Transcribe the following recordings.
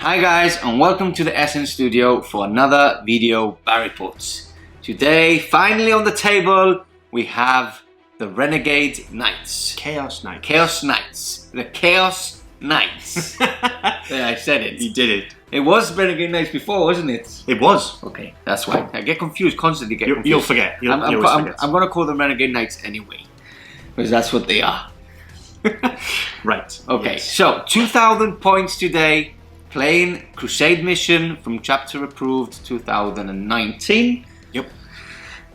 Hi guys, and welcome to the SN Studio for another video Bar Reports. Today, finally on the table, we have the Renegade Knights. Chaos Knights. Chaos Knights. The Chaos Knights. Yeah, I said it. You did it. It was Renegade Knights before, wasn't it? It was. Okay, that's why. I get confused, constantly get confused. You'll forget. I'm going to call them Renegade Knights anyway, because that's what they are. Right. Okay, Yes. so 2,000 points today. Playing Crusade Mission from Chapter Approved 2019. Yep.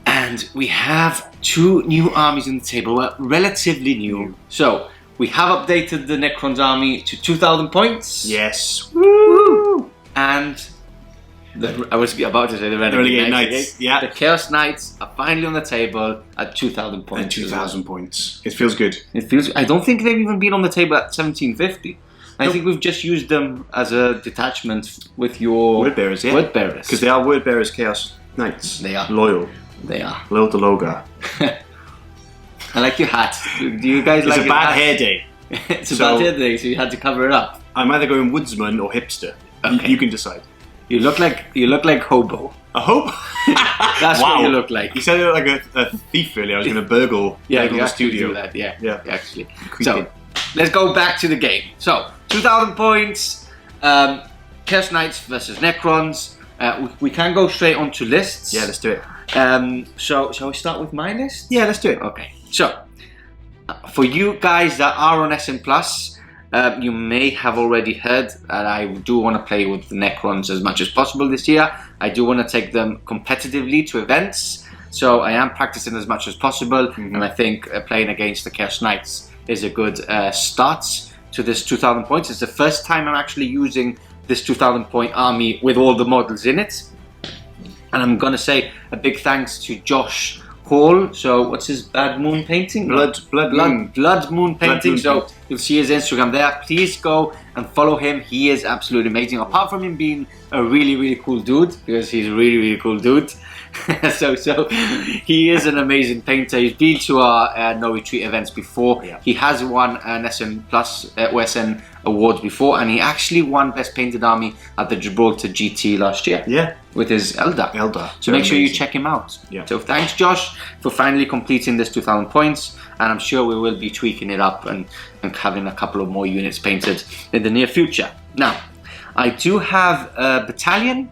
And we have two new armies on the table. Well, relatively new. So, we have updated the Necrons army to 2,000 points. Yes. Woo! And I was about to say the Renegade Knights. Yeah. The Chaos Knights are finally on the table at 2,000 points. And 2,000 points. It feels good. It feels. I don't think they've even been on the table at 1,750. I think we've just used them as a detachment with your Word bearers, yeah. Word bearers. Because they are Word bearers, Chaos Knights. They are. Loyal. They are. Loyal to Logar. I like your hat. Do you guys like It's a bad hair day. It's a bad hair day, so you had to cover it up. I'm either going woodsman or hipster. Okay. You can decide. You look like hobo. I hope. That's what you look like. You sounded like a thief, really. I was going to burgle you the studio. do that. Yeah. Actually. Creepy. So let's go back to the game. So 2,000 points. Chaos Knights versus Necrons. We can go straight onto lists. Yeah, let's do it. So shall we start with my list? Yeah, let's do it. Okay. So for you guys that are on SN Plus, you may have already heard that I do want to play with the Necrons as much as possible this year. I do want to take them competitively to events, so I am practicing as much as possible, and I think playing against the Chaos Knights is a good start to this 2,000 points. It's the first time I'm actually using this 2,000 point army with all the models in it, and I'm gonna say a big thanks to Josh Hall. So what's his Bad Moon painting? Blood Moon painting. So you'll see his Instagram there. Please go and follow him. He is absolutely amazing. Apart from him being a really cool dude, because he's a really cool dude. so he is an amazing painter. He's been to our No Retreat events before. Yeah. He has won an SN Plus SN awards before, and he actually won Best Painted Army at the Gibraltar GT last year. Yeah. With his Eldar. So make sure you check him out. Yeah. So thanks, Josh, for finally completing this 2,000 points, and I'm sure we will be tweaking it up and having a couple of more units painted in the near future. Now, I do have a battalion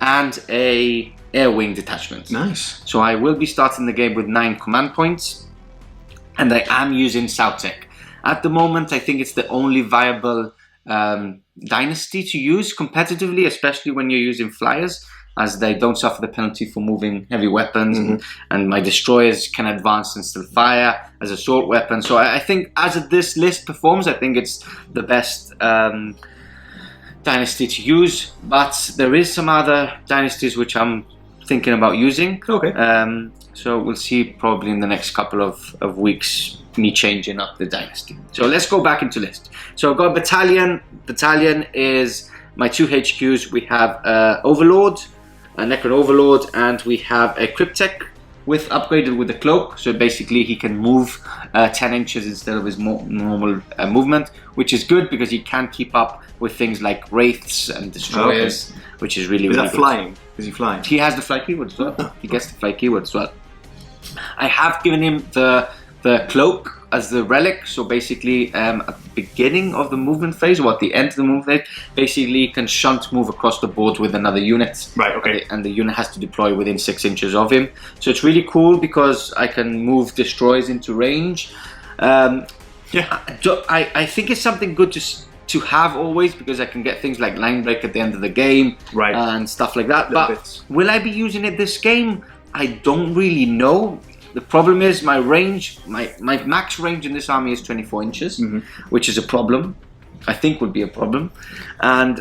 and a air wing detachment. Nice. So I will be starting the game with 9 command points, and I am using Sautekh. At the moment, I think it's the only viable dynasty to use competitively, especially when you're using flyers, as they don't suffer the penalty for moving heavy weapons, and my destroyers can advance and still fire as assault weapon. So I think as this list performs, I think it's the best dynasty to use, but there is some other dynasties which I'm thinking about using. Okay. So we'll see probably in the next couple of weeks me changing up the dynasty. So let's go back into list. So I've got battalion. Battalion is my 2 HQs. We have Overlord, a Necron Overlord, and we have a Cryptek upgraded with the cloak. So basically he can move 10 inches instead of his normal movement, which is good because he can keep up with things like wraiths and destroyers, which is really good. Is flying? Is he flying? He has the fly keyword as well. He gets the fly keyword as well. I have given him the cloak as the relic, so basically at the beginning of the movement phase, or at the end of the movement phase, basically he can shunt move across the board with another unit. Right, okay. And the unit has to deploy within 6 inches of him. So it's really cool because I can move destroyers into range. I think it's something good to have always, because I can get things like line break at the end of the game, right, and stuff like that. But will I be using it this game? I don't really know. The problem is my range, my max range in this army is 24 inches, which is a problem. I think would be a problem. And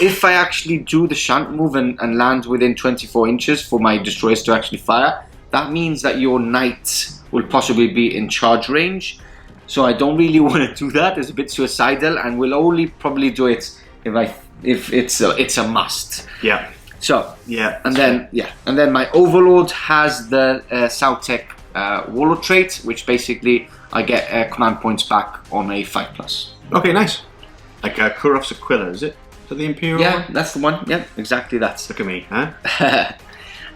if I actually do the shunt move and land within 24 inches for my destroyers to actually fire, that means that your knight will possibly be in charge range. So I don't really want to do that. It's a bit suicidal, and we'll only probably do it if it's a must. Yeah. So and then my Overlord has the Sautekh Warlord trait, which basically I get command points back on a 5+. Okay, nice. Like Kurov's Aquila, is it? Is that the Imperial Yeah, one? that's the one. Yeah, exactly that. Look at me, huh?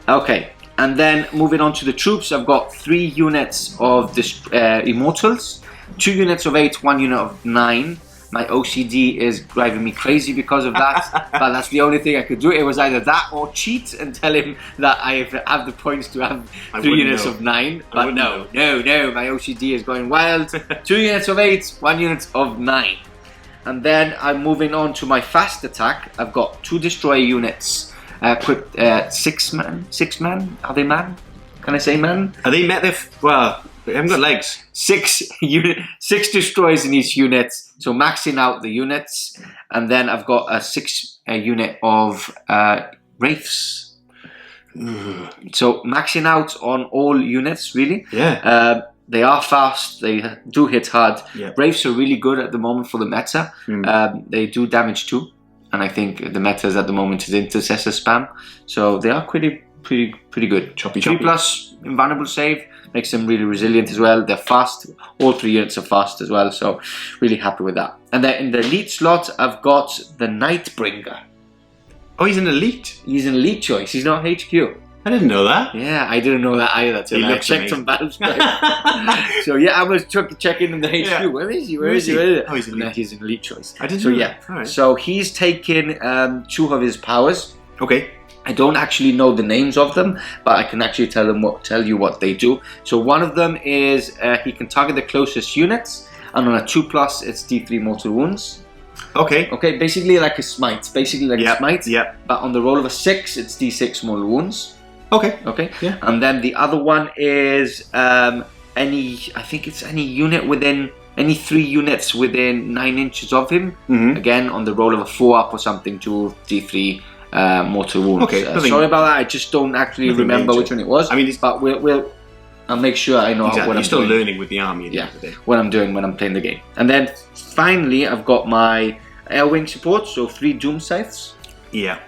Okay, and then moving on to the troops, I've got 3 units of this Immortals, 2 units of 8, 1 unit of 9. My OCD is driving me crazy because of that, but that's the only thing I could do. It was either that or cheat and tell him that I have the points to have 3 units of 9. But no, my OCD is going wild. 2 units of 8, 1 unit of 9. And then I'm moving on to my fast attack. I've got 2 destroyer units. 6 man. Are they man? Can I say man? Are they met their... Well, they haven't got legs. 6 destroyers in each unit. So maxing out the units. And then I've got a 6 unit of wraiths. So maxing out on all units, really. Yeah. They are fast, they do hit hard. Yeah. Wraiths are really good at the moment for the meta. They do damage too. And I think the meta at the moment is intercessor spam. So they are pretty good. Choppy. 3+ invulnerable save makes them really resilient as well. They're fast. All 3 units are fast as well. So really happy with that. And then in the elite slot, I've got the Nightbringer. Oh, he's an elite? He's an elite choice. He's not HQ. I didn't know that. Yeah, I didn't know that either till I checked on Battlestar. So yeah, I was checking in the HQ. Yeah. Where is he? Where is he? Oh, he's an elite. No, he's an elite choice. I didn't so know yeah, that. All right. so he's taken 2 of his powers. Okay. I don't actually know the names of them, but I can actually tell you what they do. So one of them is he can target the closest units, and on a 2+, it's D3 mortal wounds. Okay. Okay, basically like a smite. A smite. Yeah. But on the roll of a 6, it's D6 mortal wounds. Okay. Okay. Yeah. And then the other one is any 3 units within 9 inches of him. Again, on the roll of a 4 up or something, to D3 mortal wounds. Okay. Sorry about that. I just don't actually remember which one it was. I mean, but I'll make sure I know what I'm You're still doing. learning with the army. At the end of the day. What I'm doing when I'm playing the game. And then finally, I've got my Airwing support, so 3 Doom Scythes. Yeah.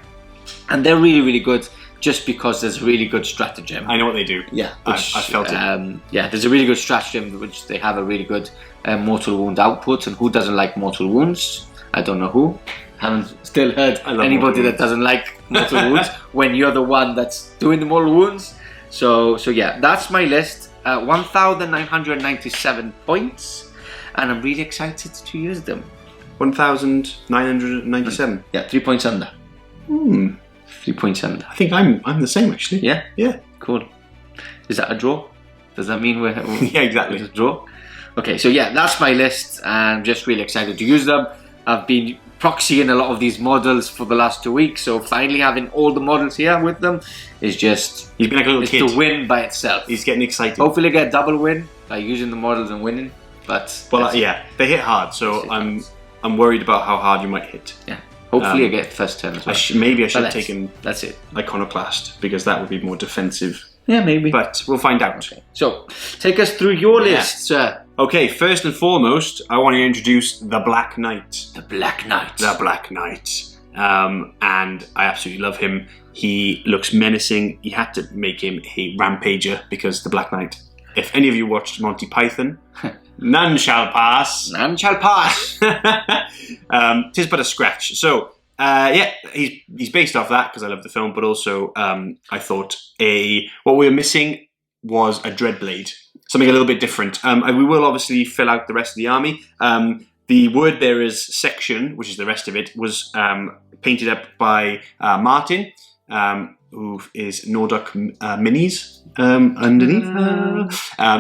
And they're really good. Just because there's a really good stratagem. I know what they do. Yeah, I felt it. Yeah, there's a really good stratagem which they have a really good mortal wound output. And who doesn't like mortal wounds? I don't know who. Haven't still heard anybody that doesn't like mortal wounds when you're the one that's doing the mortal wounds. So yeah, that's my list. 1,997 points, and I'm really excited to use them. 1,997. Yeah, 3 points under. 3 points under. I think I'm the same actually. Yeah? Yeah. Cool. Is that a draw? Does that mean we're yeah, exactly. It's a draw? Okay, so yeah, that's my list, and I'm just really excited to use them. I've been proxying a lot of these models for the last 2 weeks, so finally having all the models here with them is just... He's been like a little kid. It's the win by itself. He's getting excited. Hopefully get a double win by using the models and winning, but... Well, yeah, they hit hard, so I'm worried about how hard you might hit. Yeah. Hopefully I get first turn as well. Maybe I should have taken that's it. Iconoclast, because that would be more defensive. Yeah, maybe. But we'll find out. Okay. So, take us through your list, sir. Okay, first and foremost, I want to introduce the Black Knight. The Black Knight. The Black Knight. And I absolutely love him. He looks menacing. You had to make him a rampager, because the Black Knight, if any of you watched Monty Python, none shall pass. None shall pass. 'Tis but a scratch. So, yeah, he's based off that because I love the film, but also I thought what we were missing was a Dreadblade, something a little bit different. We will obviously fill out the rest of the army. The Word Bearers section, which is the rest of it, was painted up by Martin, who is Nordock Minis underneath.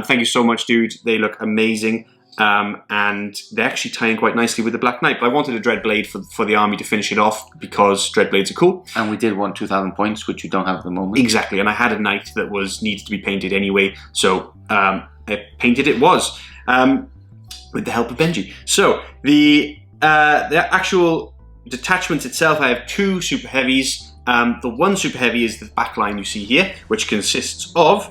Thank you so much, dude. They look amazing. And they're actually tying quite nicely with the Black Knight. But I wanted a Dreadblade for the army to finish it off, because Dreadblades are cool. And we did want 2,000 points, which you don't have at the moment. Exactly, and I had a Knight that needed to be painted anyway, so painted it was, with the help of Benji. So, the actual detachment itself, I have 2 Super Heavies. The one Super Heavy is the backline you see here, which consists of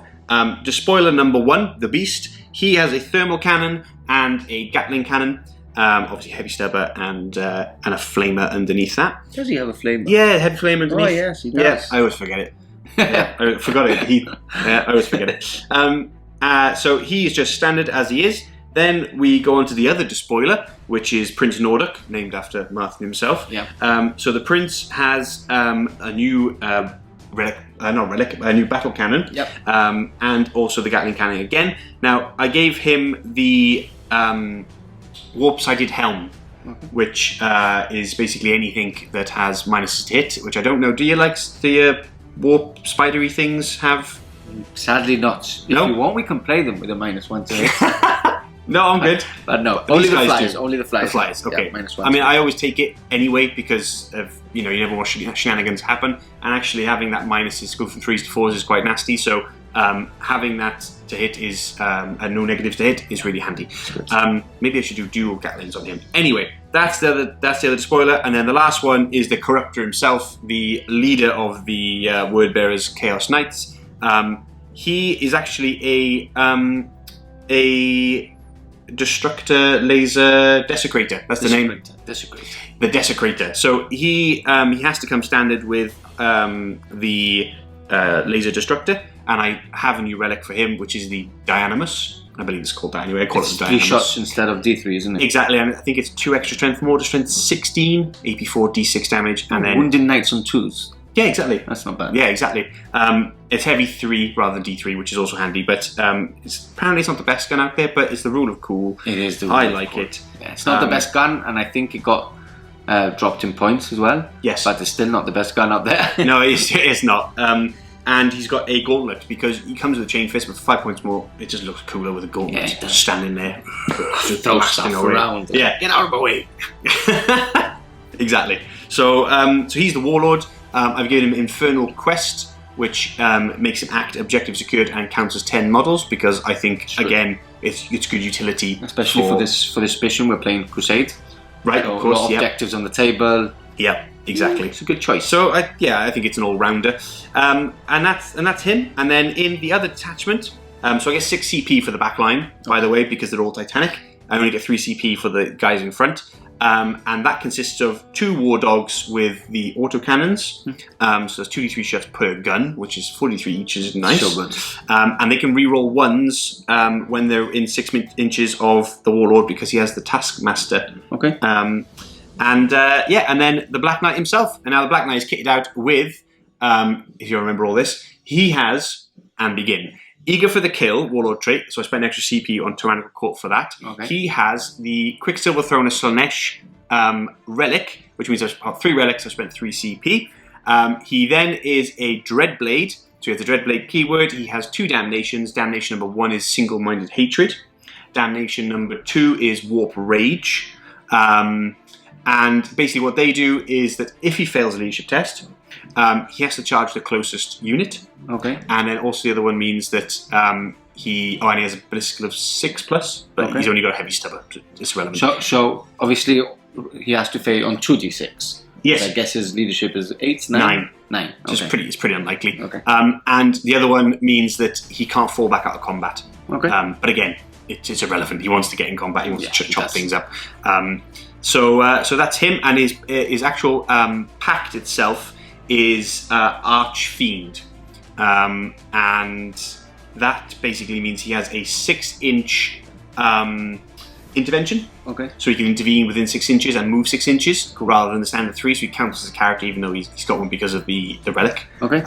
Despoiler number 1, the Beast. He has a thermal cannon and a Gatling cannon, obviously heavy stubber and a flamer underneath that. Does he have a flamer? Yeah, heavy flamer underneath. Oh yes, he does. Yeah, I always forget it. Yeah, I forgot it. I always forget it. So he is just standard as he is. Then we go on to the other despoiler, which is Prince Nordic, named after Martin himself. Yeah. So the Prince has a new a new battle cannon. Yep. And also the Gatling cannon again. Now, I gave him the warp-sided helm, which is basically anything that has minuses to hit, which I don't know. Do you like the warp spidery things have? Sadly not. No? If you want, we can play them with a -1 to hit. No, I'm good. But no, But only these the guys flyers. do. Only the flyers. The flyers, okay. Yeah, -1. I mean, I always take it anyway because of, you never want shenanigans happen, and actually having that minuses go from 3s to 4s is quite nasty. So having that to hit is and no negatives to hit is really handy. Maybe I should do dual Gatlings on him. Anyway, that's the other despoiler, and then the last one is the Corruptor himself, the leader of the Wordbearers Chaos Knights. He is actually a Destructor Laser Desecrator. That's the name. Desecrator. The Desecrator. So he has to come standard with the Laser Destructor, and I have a new relic for him, which is the Dianamus. I believe it's called that anyway. I call it the Dianamus. 3 shots instead of D3, isn't it? Exactly, and I think it's 2 extra strength, mortar strength 16, AP4, D6 damage, and then Wounded Knights on 2s. Yeah, exactly. That's not bad. Yeah, exactly. It's heavy 3 rather than D3, which is also handy. But apparently it's not the best gun out there, but it's the rule of cool. It is the rule I of like cool. it. Yeah, it's not the best gun, and I think it got dropped in points as well. Yes, but it's still not the best gun out there. No, it's not. And he's got a gauntlet because he comes with a chain fist, but for 5 points more, it just looks cooler with a gauntlet. Yeah, just standing there, throw stuff around. Yeah, get out of my way. Exactly. So he's the warlord. I've given him Infernal Quest, which makes him act objective secured and counts as 10 models because I think again it's good utility, especially for this mission. We're playing Crusade, right? So of course, a lot of objectives on the table. Yeah, exactly. It's a good choice. So I think it's an all-rounder, and that's him. And then in the other detachment, so I get 6 CP for the back line, by the way, because they're all Titanic. I only get 3 CP for the guys in front. And that consists of 2 war dogs with the autocannons. So there's 2d3 shots per gun, which is 43 each, is nice. So good. And they can reroll 1s when they're in 6 inches of the warlord because he has the Taskmaster. Okay. And then the Black Knight himself. And now the Black Knight is kitted out with, if you remember all this, he has, and begin, Eager for the Kill, Warlord trait, so I spent an extra CP on Tyrannical Court for that. Okay. He has the Quicksilver Throne of Slaanesh relic, which means I've got 3 relics, I spent 3 CP. He then is a Dreadblade, so he has the Dreadblade keyword. He has 2 damnations. Damnation number 1 is Single-Minded Hatred. Damnation number 2 is Warp Rage. And basically what they do is that if he fails a leadership test, he has to charge the closest unit. Okay. And then also the other one means that and he has a ballistic of 6+, but he's only got a heavy stubber. It's irrelevant. So obviously he has to fail on 2d6. Yes. I guess his leadership is 8, 9? 9. Okay. It's pretty unlikely. Okay. And the other one means that he can't fall back out of combat. Okay. But again, it's irrelevant. He wants to get in combat. He wants to chop things up. So that's him, and his actual pact itself is Archfiend. And that basically means he has a 6-inch intervention. Okay. So he can intervene within 6 inches and move 6 inches rather than the standard 3, so he counts as a character even though he's got one because of the relic. Okay.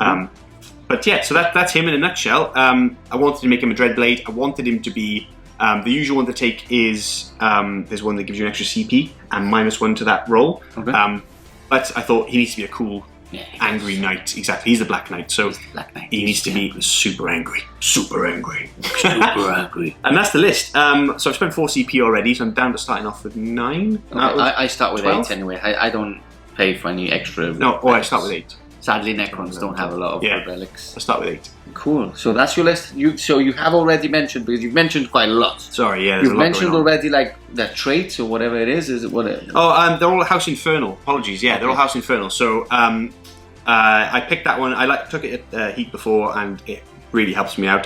But yeah, so that's him in a nutshell. I wanted to make him a Dreadblade. I wanted him to be the usual one to take is there's one that gives you an extra CP and -1 to that roll. Okay. But I thought he needs to be a cool, angry knight. Exactly, he's the Black Knight, so he needs to be super angry. Super angry. Super angry. And that's the list. So I've spent 4 CP already, so I'm down to starting off with 9. I start with 12? 8 anyway. I don't pay for any extra. No, I start with 8. Sadly, Necrons don't have a lot of relics. I start with 8. Cool. So that's your list. So you have already mentioned, because you've mentioned quite a lot. Sorry, yeah. You've mentioned already like the traits or whatever it is. Is it what? They're all House Infernal. Apologies. Yeah, they're all House Infernal. So I picked that one. took it at Heat before, and it really helps me out.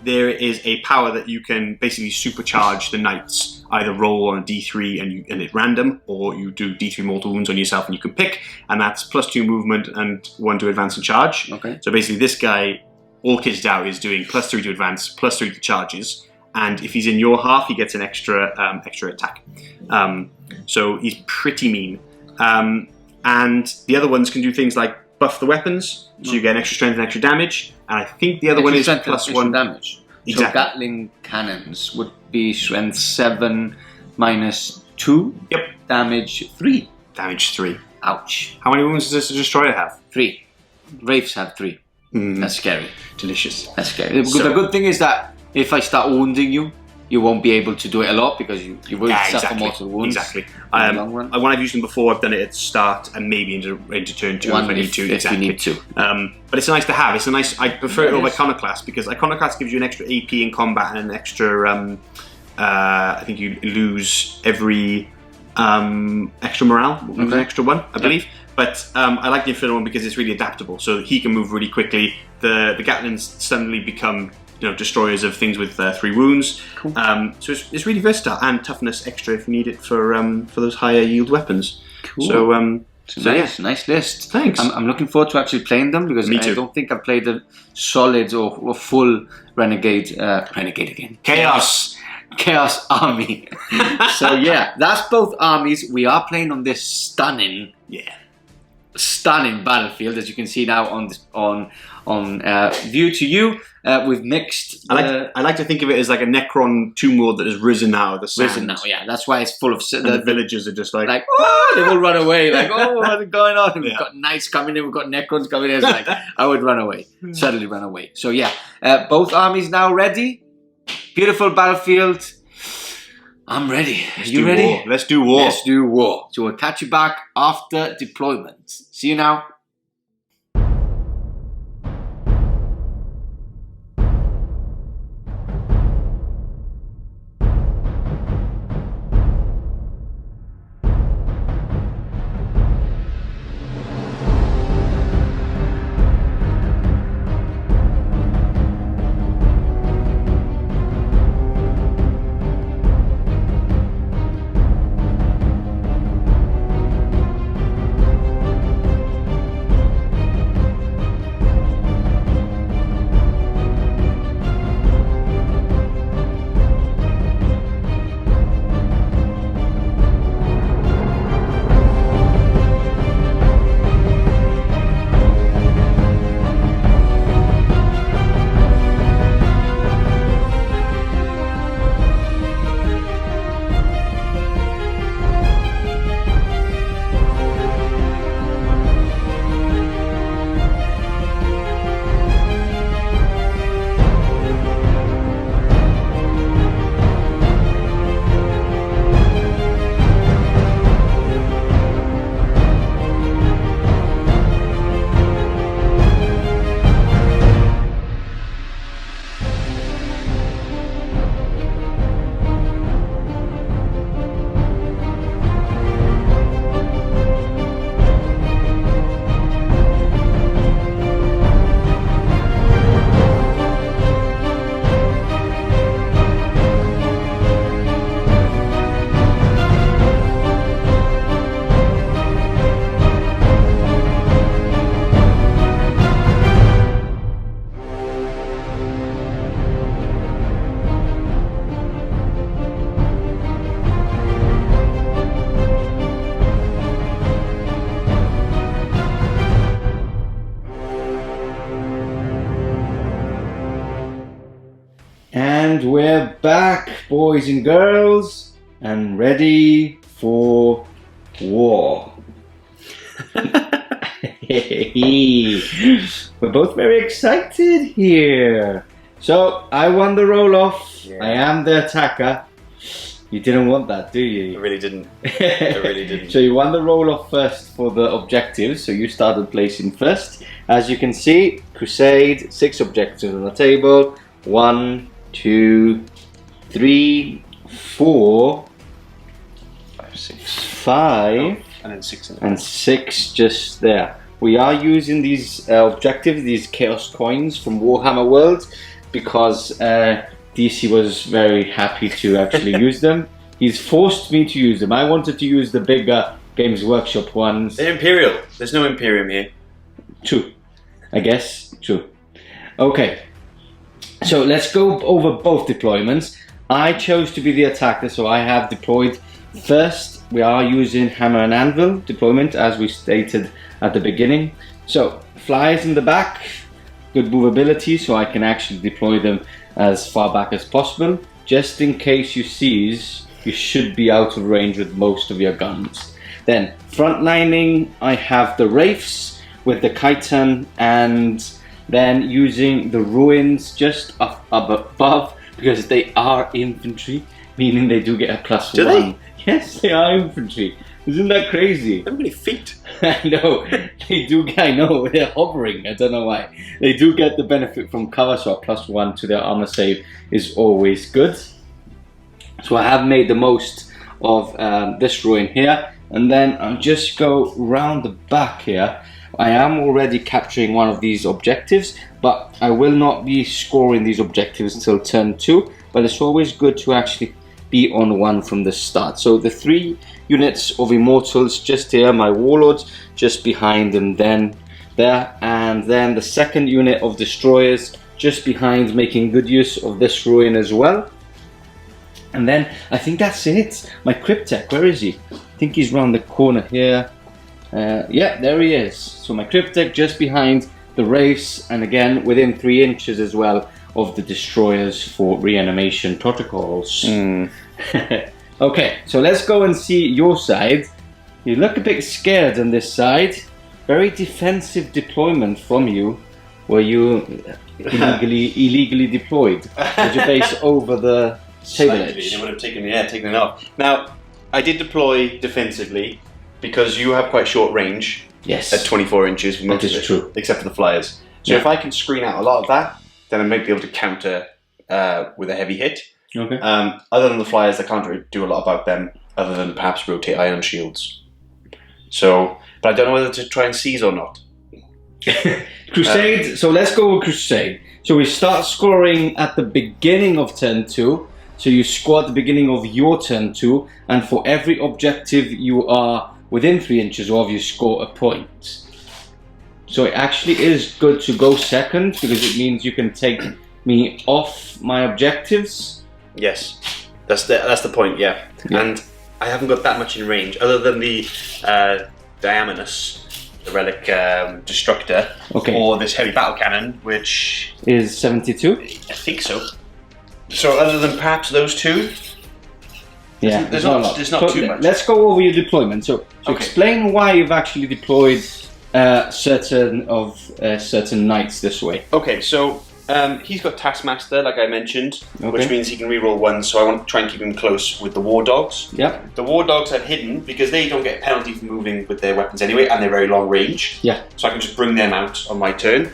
There is a power that you can basically supercharge the knights. Either roll on a D3 and it's random, or you do D3 mortal wounds on yourself and you can pick, and that's +2 movement and 1 to advance and charge. Okay. So basically, this guy, all kitted out, is doing +3 to advance, +3 to charges, and if he's in your half, he gets an extra attack. So he's pretty mean. And the other ones can do things like buff the weapons, so you get an extra strength and extra damage. And I think the other one is +1 damage. Exactly. So Gatling cannons would be strength 7 -2. Yep. Damage 3. Damage 3. Ouch. How many wounds does the destroyer have? 3. Wraiths have 3. That's scary. Delicious. That's scary. The good thing is that if I start wounding you, you won't be able to do it a lot because you will suffer mortal wounds. Exactly. In the long run. When I've used them before, I've done it at the start and maybe into turn 2 if I need to. If you need to. But it's nice to have. It's a nice. I prefer it over Iconoclast because Iconoclast gives you an extra AP in combat and an extra. I think you lose every extra morale. An extra 1, I believe. But I like the Inferno one because it's really adaptable. So he can move really quickly. The Gatlings suddenly become destroyers of things with 3 wounds. Cool. So it's really versatile and toughness extra if you need it for those higher yield weapons. Cool. So nice list. Thanks. I'm looking forward to actually playing them because I don't think I've played a solid or full Renegade again. Chaos army. So yeah, that's both armies. We are playing on this stunning battlefield, as you can see now on view to you. We've mixed. I like to think of it as like a Necron tomb world that has risen now. Risen now, yeah. That's why it's full of. The villagers are just like oh, they will run away. Like, oh, what's going on? We've got knights coming in. We've got Necrons coming in. It's like I would run away, suddenly run away. So yeah, both armies now ready. Beautiful battlefield. I'm ready. Are you ready? War. Let's do war. Let's do war. So we'll catch you back after deployment. See you now. And we're back, boys and girls, and ready for war. We're both very excited here. So, I won the roll-off. Yeah. I am the attacker. You didn't want that, do you? I really didn't. I really didn't. So you won the roll-off first for the objectives, so you started placing first. As you can see, Crusade, 6 objectives on the table. 1, 2, 3, 4, 5, 6. 5, and then 6 and 6 just there. We are using these objectives, these Chaos coins from Warhammer World, because DC was very happy to actually use them. He's forced me to use them. I wanted to use the bigger Games Workshop ones. They're Imperial. There's no Imperium here. True. I guess. True. Okay. So let's go over both deployments. I chose to be the attacker, so I have deployed first. We are using hammer and anvil deployment, as we stated at the beginning. So flyers in the back, good movability, so I can actually deploy them as far back as possible. Just in case you seize, you should be out of range with most of your guns. Then frontlining, I have the Wraiths with the chiton, and then using the ruins just up above, because they are infantry, meaning they do get a +1. Do they? Yes, they are infantry. Isn't that crazy? They have many feet. I know, they do. I know, they're hovering. I don't know why. They do get the benefit from cover, so a +1 to their armor save is always good. So I have made the most of this ruin here, and then I'll just go round the back here. I am already capturing one of these objectives, but I will not be scoring these objectives until turn 2, but it's always good to actually be on one from the start. So the 3 units of Immortals just here, my Warlords just behind, and then there, and then the 2nd unit of Destroyers just behind, making good use of this ruin as well. And then I think that's it. My Cryptek, where is he? I think he's round the corner here. Yeah, there he is. So my Cryptek just behind the Wraiths, and again within 3 inches as well of the Destroyers for reanimation protocols. Okay, so let's go and see your side. You look a bit scared on this side. Very defensive deployment from you. Were you illegally deployed? With your base over the table edge? They would have taken it off. Now, I did deploy defensively because you have quite short range. Yes. At 24 inches. That is true. Except for the flyers. So if I can screen out a lot of that, then I might be able to counter with a heavy hit. Okay. Other than the flyers, I can't really do a lot about them, other than perhaps rotate ion shields. So, but I don't know whether to try and seize or not. Crusade, so let's go with Crusade. So we start scoring at the beginning of turn 2. So you score at the beginning of your turn 2, and for every objective you are within 3 inches of, you score a point. So it actually is good to go second, because it means you can take me off my objectives. Yes, that's the point. Yeah, and I haven't got that much in range, other than the Diamonus, the relic destructor, or this heavy battle cannon, which is 72. I think so. So other than perhaps those 2, yeah, there's not too much. Let's go over your deployment. So explain why you've actually deployed certain knights this way. Okay, so he's got Taskmaster, like I mentioned, which means he can reroll 1, so I want to try and keep him close with the War Dogs. Yep. The War Dogs are hidden because they don't get a penalty for moving with their weapons anyway, and they're very long range. Yeah. So I can just bring them out on my turn.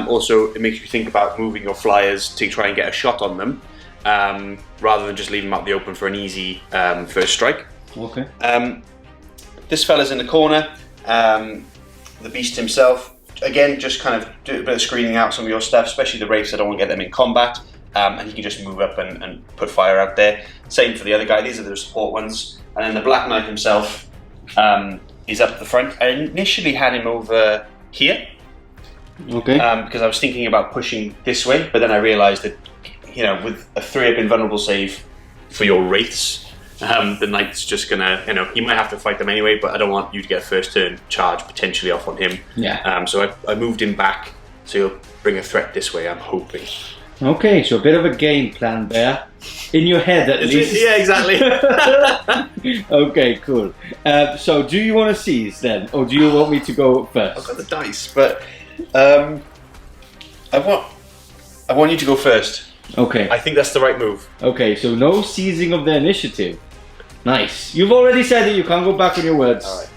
Also, it makes you think about moving your flyers to try and get a shot on them, rather than just leave them out in the open for an easy first strike. Okay. This fella's in the corner, the Beast himself. Again, just kind of do a bit of screening out some of your stuff, especially the Wraiths. I don't want to get them in combat, and he can just move up and put fire out there. Same for the other guy. These are the support ones. And then the Black Knight himself is up the front. I initially had him over here, because I was thinking about pushing this way, but then I realised that, you know, with a 3-up invulnerable save for your Wraiths, the Knight's just gonna, you might have to fight them anyway, but I don't want you to get a first turn charge potentially off on him. Yeah. So I moved him back, so he'll bring a threat this way, I'm hoping. Okay, so a bit of a game plan there. In your head, at least. Yeah, exactly. Okay, cool. So do you want to seize then, or do you want me to go first? I've got the dice, but I want you to go first. Okay. I think that's the right move. Okay, so no seizing of the initiative. Nice. You've already said it, you can't go back on your words. Alright.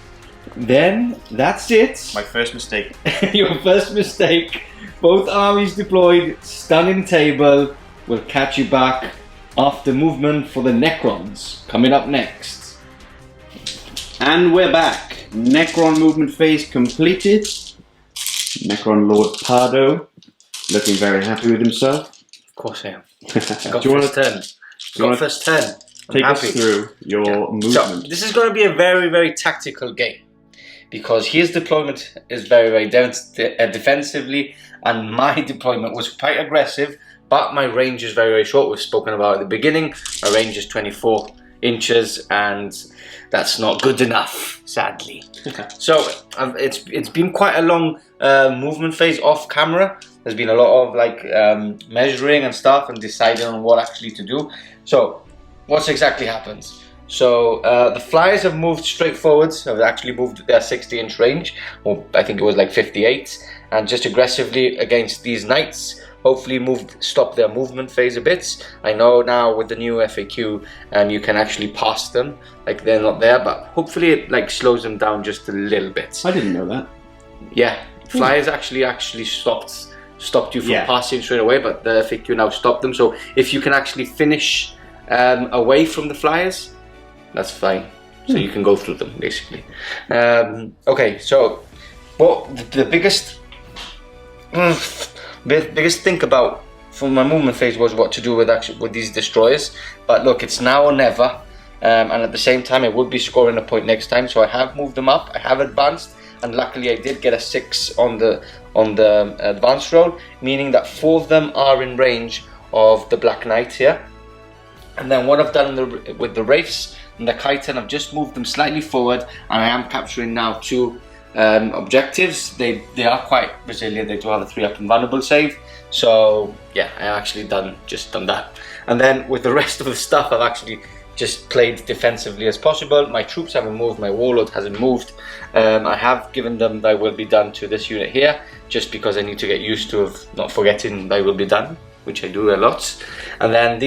Then, that's it. My first mistake. Your first mistake. Both armies deployed, stunning table. We'll catch you back after movement for the Necrons. Coming up next. And we're back. Necron movement phase completed. Necron Lord Pardo, looking very happy with himself. Of course I am. Got first turn. Got first turn. Take us through your movement. So, this is going to be a very, very tactical game, because his deployment is very, very defensively, and my deployment was quite aggressive, but my range is very, very short. We've spoken about at the beginning. My range is 24 inches, and that's not good enough, sadly. Okay. So it's been quite a long movement phase off camera. There's been a lot of like measuring and stuff and deciding on what actually to do. So what's exactly happened? So the flyers have moved straight forwards. Have actually moved their 60-inch range, or I think it was like 58, and just aggressively against these knights. Hopefully stop their movement phase a bit. I know now with the new FAQ, you can actually pass them, like they're not there, but hopefully it like slows them down just a little bit. I didn't know that. Yeah, flyers actually stopped you from passing straight away, but the FAQ now stopped them. So if you can actually finish away from the flyers, that's fine. So you can go through them basically. Okay, so the biggest thing about for my movement phase was what to do with these destroyers. But look, it's now or never, and at the same time I would be scoring a point next time. So I have moved them up, I have advanced, and luckily I did get a 6 on the advanced roll, meaning that 4 of them are in range of the Black Knight here. And then what I've done with the Wraiths and the Chiton, I've just moved them slightly forward, and I am capturing now 2 objectives. They are quite resilient. They do have a 3-up invulnerable save. So yeah, I actually just done that. And then with the rest of the stuff, I've actually just played defensively as possible. My troops haven't moved, my warlord hasn't moved. I have given them "Thy will be done" to this unit here, just because I need to get used to not forgetting "Thy will be done," which I do a lot. And then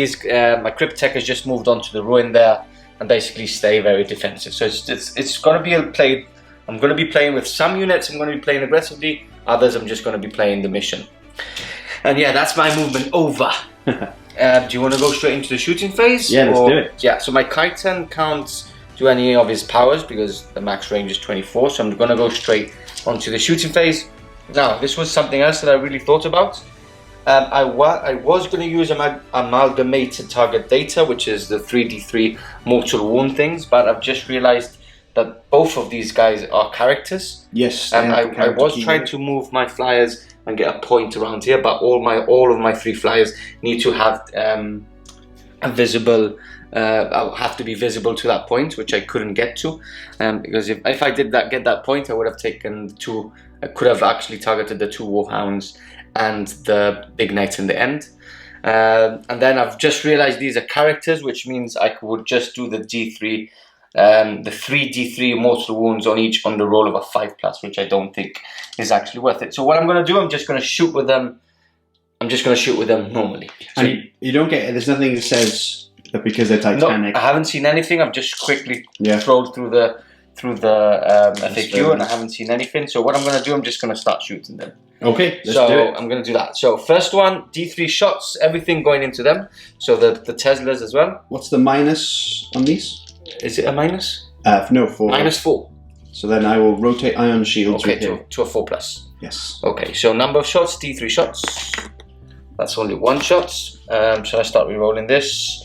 my Cryptek has just moved on to the ruin there, and basically stay very defensive. So it's going to be played. I'm going to be playing with some units. I'm going to be playing aggressively. Others, I'm just going to be playing the mission. And yeah, that's my movement over. Do you want to go straight into the shooting phase? Yeah, let's do it. Yeah, so my Chiton can't do any of his powers because the max range is 24. So I'm going to go straight onto the shooting phase. Now, this was something else that I really thought about. I was going to use amalgamated target data, which is the 3d3 mortal wound things, but I've just realized that both of these guys are characters. Yes. And I was trying to move my flyers and get a point around here, but all of my 3 flyers need to have a visible. I'll have to be visible to that point, which I couldn't get to, because if I did get that point, I would have taken the 2. I could have actually targeted the 2 Warhounds and the Big Knight in the end. And then I've just realized these are characters, which means I would just do the D3, the 3 D3 mortal wounds on each on the roll of a 5+, which I don't think is actually worth it. So what I'm going to do, I'm just going to shoot with them. I'm just going to shoot with them normally. So and you don't get. There's nothing that says that because they're Titanic. No, I haven't seen anything. I've just quickly scrolled through the FAQ, and I haven't seen anything. So what I'm going to do, I'm just going to start shooting them. Okay, let's do it. I'm going to do that. So first one, D3 shots, everything going into them. So the Teslas as well. What's the minus on these? Is it a minus? No, 4. -4. So then I will rotate ion shields. Okay, to a 4+. Yes. Okay, so number of shots, D3 shots. That's only 1 shot. Shall I start re-rolling this?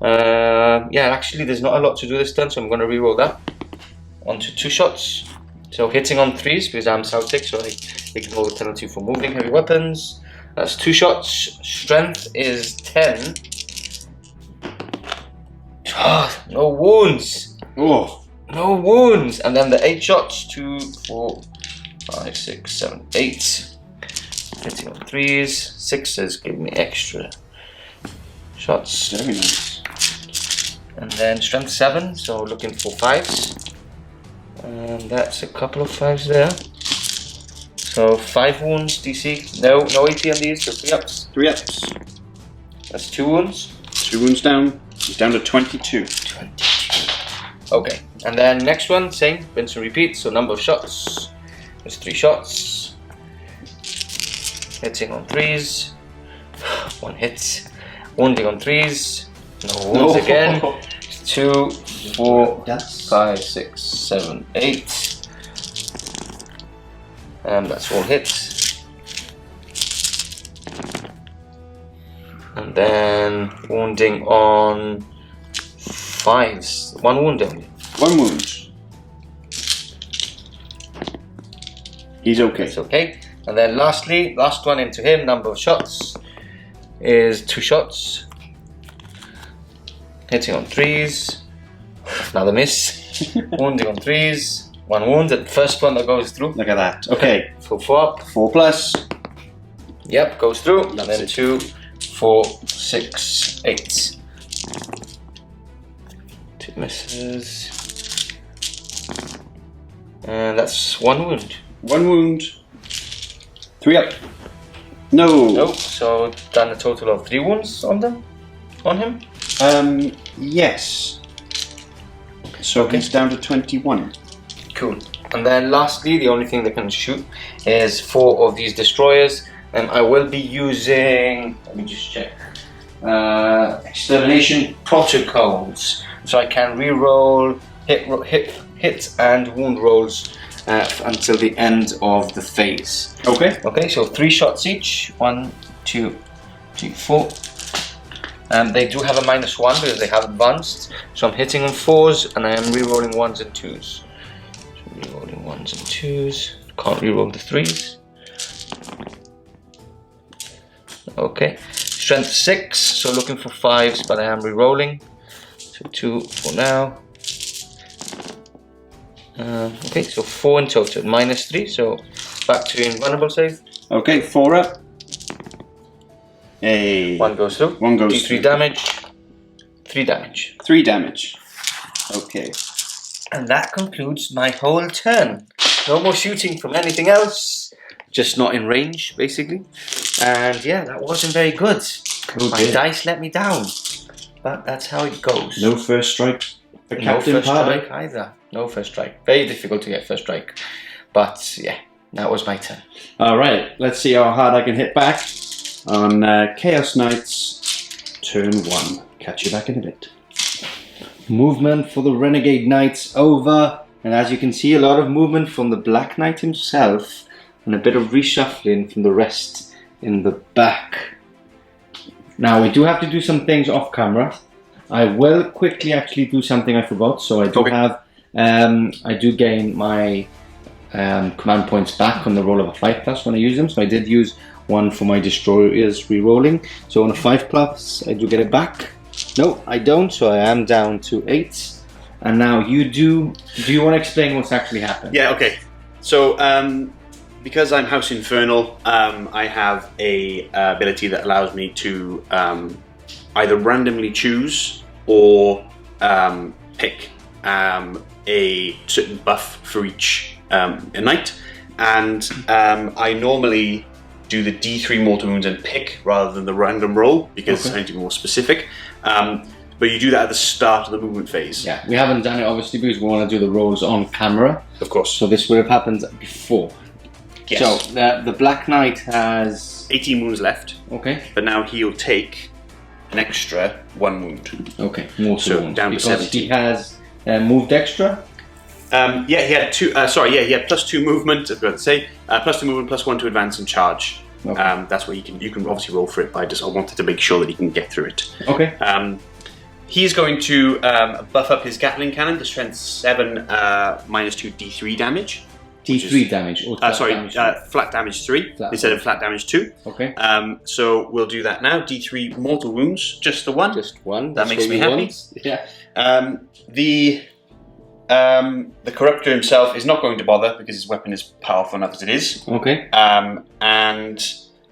Yeah, actually there's not a lot to do this turn, so I'm going to re-roll that. Onto 2 shots. So hitting on 3s because I'm Sautekh, so I ignore the penalty for moving heavy weapons. That's 2 shots. Strength is 10. Oh, no wounds. Oh. No wounds. And then the 8 shots. 2, 4, 5, 6, 7, 8. Hitting on 3s. 6s give me extra shots. Very nice. And then strength 7, so looking for 5s. And that's a couple of 5s there. So 5 wounds DC. No AP on these, so 3 ups. 3 ups. That's 2 wounds. 2 wounds down. He's down to 22. 22. Okay. And then next one, same, rinse and repeat. So number of shots. There's 3 shots. Hitting on 3s. 1 hit. Wounding on 3s. No wounds again. 2, 4, 5, 6, 7, 8. And that's all hits. And then wounding on 5s. 1 wound only. 1 wound. He's okay. It's okay. And then lastly, last one into him, number of shots. is 2 shots. Hitting on 3s. Another miss. Wounding on 3s. 1 wound. The first one that goes through. Look at that. Okay. So 4 up. 4 plus. Yep, goes through. That's and then it. 2, 4, 6, 8. 2 misses. And that's 1 wound. 1 wound. 3 up. No. Nope, so done a total of 3 wounds on them? On him? Yes. So Okay. he's down to 21. Cool. And then lastly, the only thing that can shoot is 4 of these destroyers. And I will be using, let me just check, extermination protocols. So I can re-roll hit and wound rolls until the end of the phase. Okay. Okay, so 3 shots each. 1, 2, 3, 4. They do have a -1 because they have advanced. So I'm hitting on 4s and I am re-rolling 1s and 2s. So re-rolling 1s and 2s. Can't re-roll the 3s. Okay, strength 6, so looking for 5s, but I am re-rolling. So 2 for now. Okay, so 4 in total, -3, so back to invulnerable save. Okay, 4 up. 1 goes through. 1 goes D3 through. damage. 3 damage. 3 damage. Okay. And that concludes my whole turn. No more shooting from anything else. Just not in range, basically. And yeah, that wasn't very good. Oh My dear. dice let me down. But that's how it goes. No first strike for No Captain first Pardo. strike either. No first strike. Very difficult to get first strike. But yeah, that was my turn. Alright, let's see how hard I can hit back on Chaos Knights, turn 1. Catch you back in a bit. Movement for the Renegade Knights over, and as you can see, a lot of movement from the Black Knight himself, and a bit of reshuffling from the rest in the back. Now we do have to do some things off camera. I will quickly actually do something I forgot. So I do have, I do gain my command points back on the roll of a 5+ when I use them. So I did use 1 for my destroyers re-rolling. So on a 5+, I do get it back. No, I don't. So I am down to 8. And now you do. Do you want to explain what's actually happened? Yeah, okay. So, because I'm House Infernal, I have a ability that allows me to either randomly choose or pick a certain buff for each a knight. And I normally do the D3 mortal wounds and pick rather than the random roll because I need to be more specific. But you do that at the start of the movement phase. Yeah, we haven't done it obviously because we want to do the rolls on camera. Of course. So this would have happened before. Yes. So the Black Knight has 18 wounds left, okay. but now he'll take an extra 1 wound. Okay, more So wounds, down to because 17. he has moved extra. Yeah, he had 2. He had +2 movement. I forgot to say +2 movement, +1 to advance and charge. Okay. That's where you can obviously roll for it. But I wanted to make sure that he can get through it. Okay. He's going to buff up his Gatling cannon to strength 7, -2 D3 damage. D3 damage. Or damage. Flat damage 3 Flat instead of flat damage 2. Okay. So we'll do that now. D3 mortal wounds, just the 1. Just 1. That That's makes what me we happy. want. Yeah. The Corruptor himself is not going to bother because his weapon is powerful enough as it is. Okay. And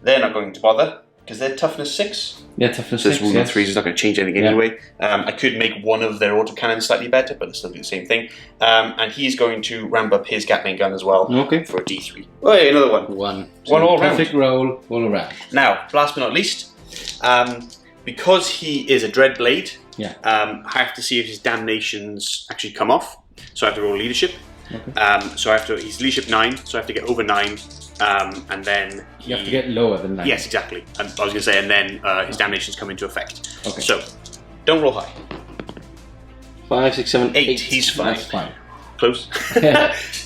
they're not going to bother because they're toughness 6. Yeah, toughness So this 6. wound Yes. 3 is not going to change anything Yeah. anyway. I could make one of their autocannons slightly better, but it's still do the same thing. And he's going to ramp up his Gatling gun as well Okay. for a D3. Oh, yeah, another one. 1. One all round. Perfect roll. All around. Now, last but not least, because he is a Dreadblade, Yeah. I have to see if his damnations actually come off. So I have to roll leadership. Okay. So I have to. He's leadership 9, so I have to get over 9, and then You have to get lower than 9. Yes, exactly. And I was going to say, and then his damnations come into effect. Okay. So don't roll high. 5, 6, 7, 8. 8. He's fine. That's fine. Close.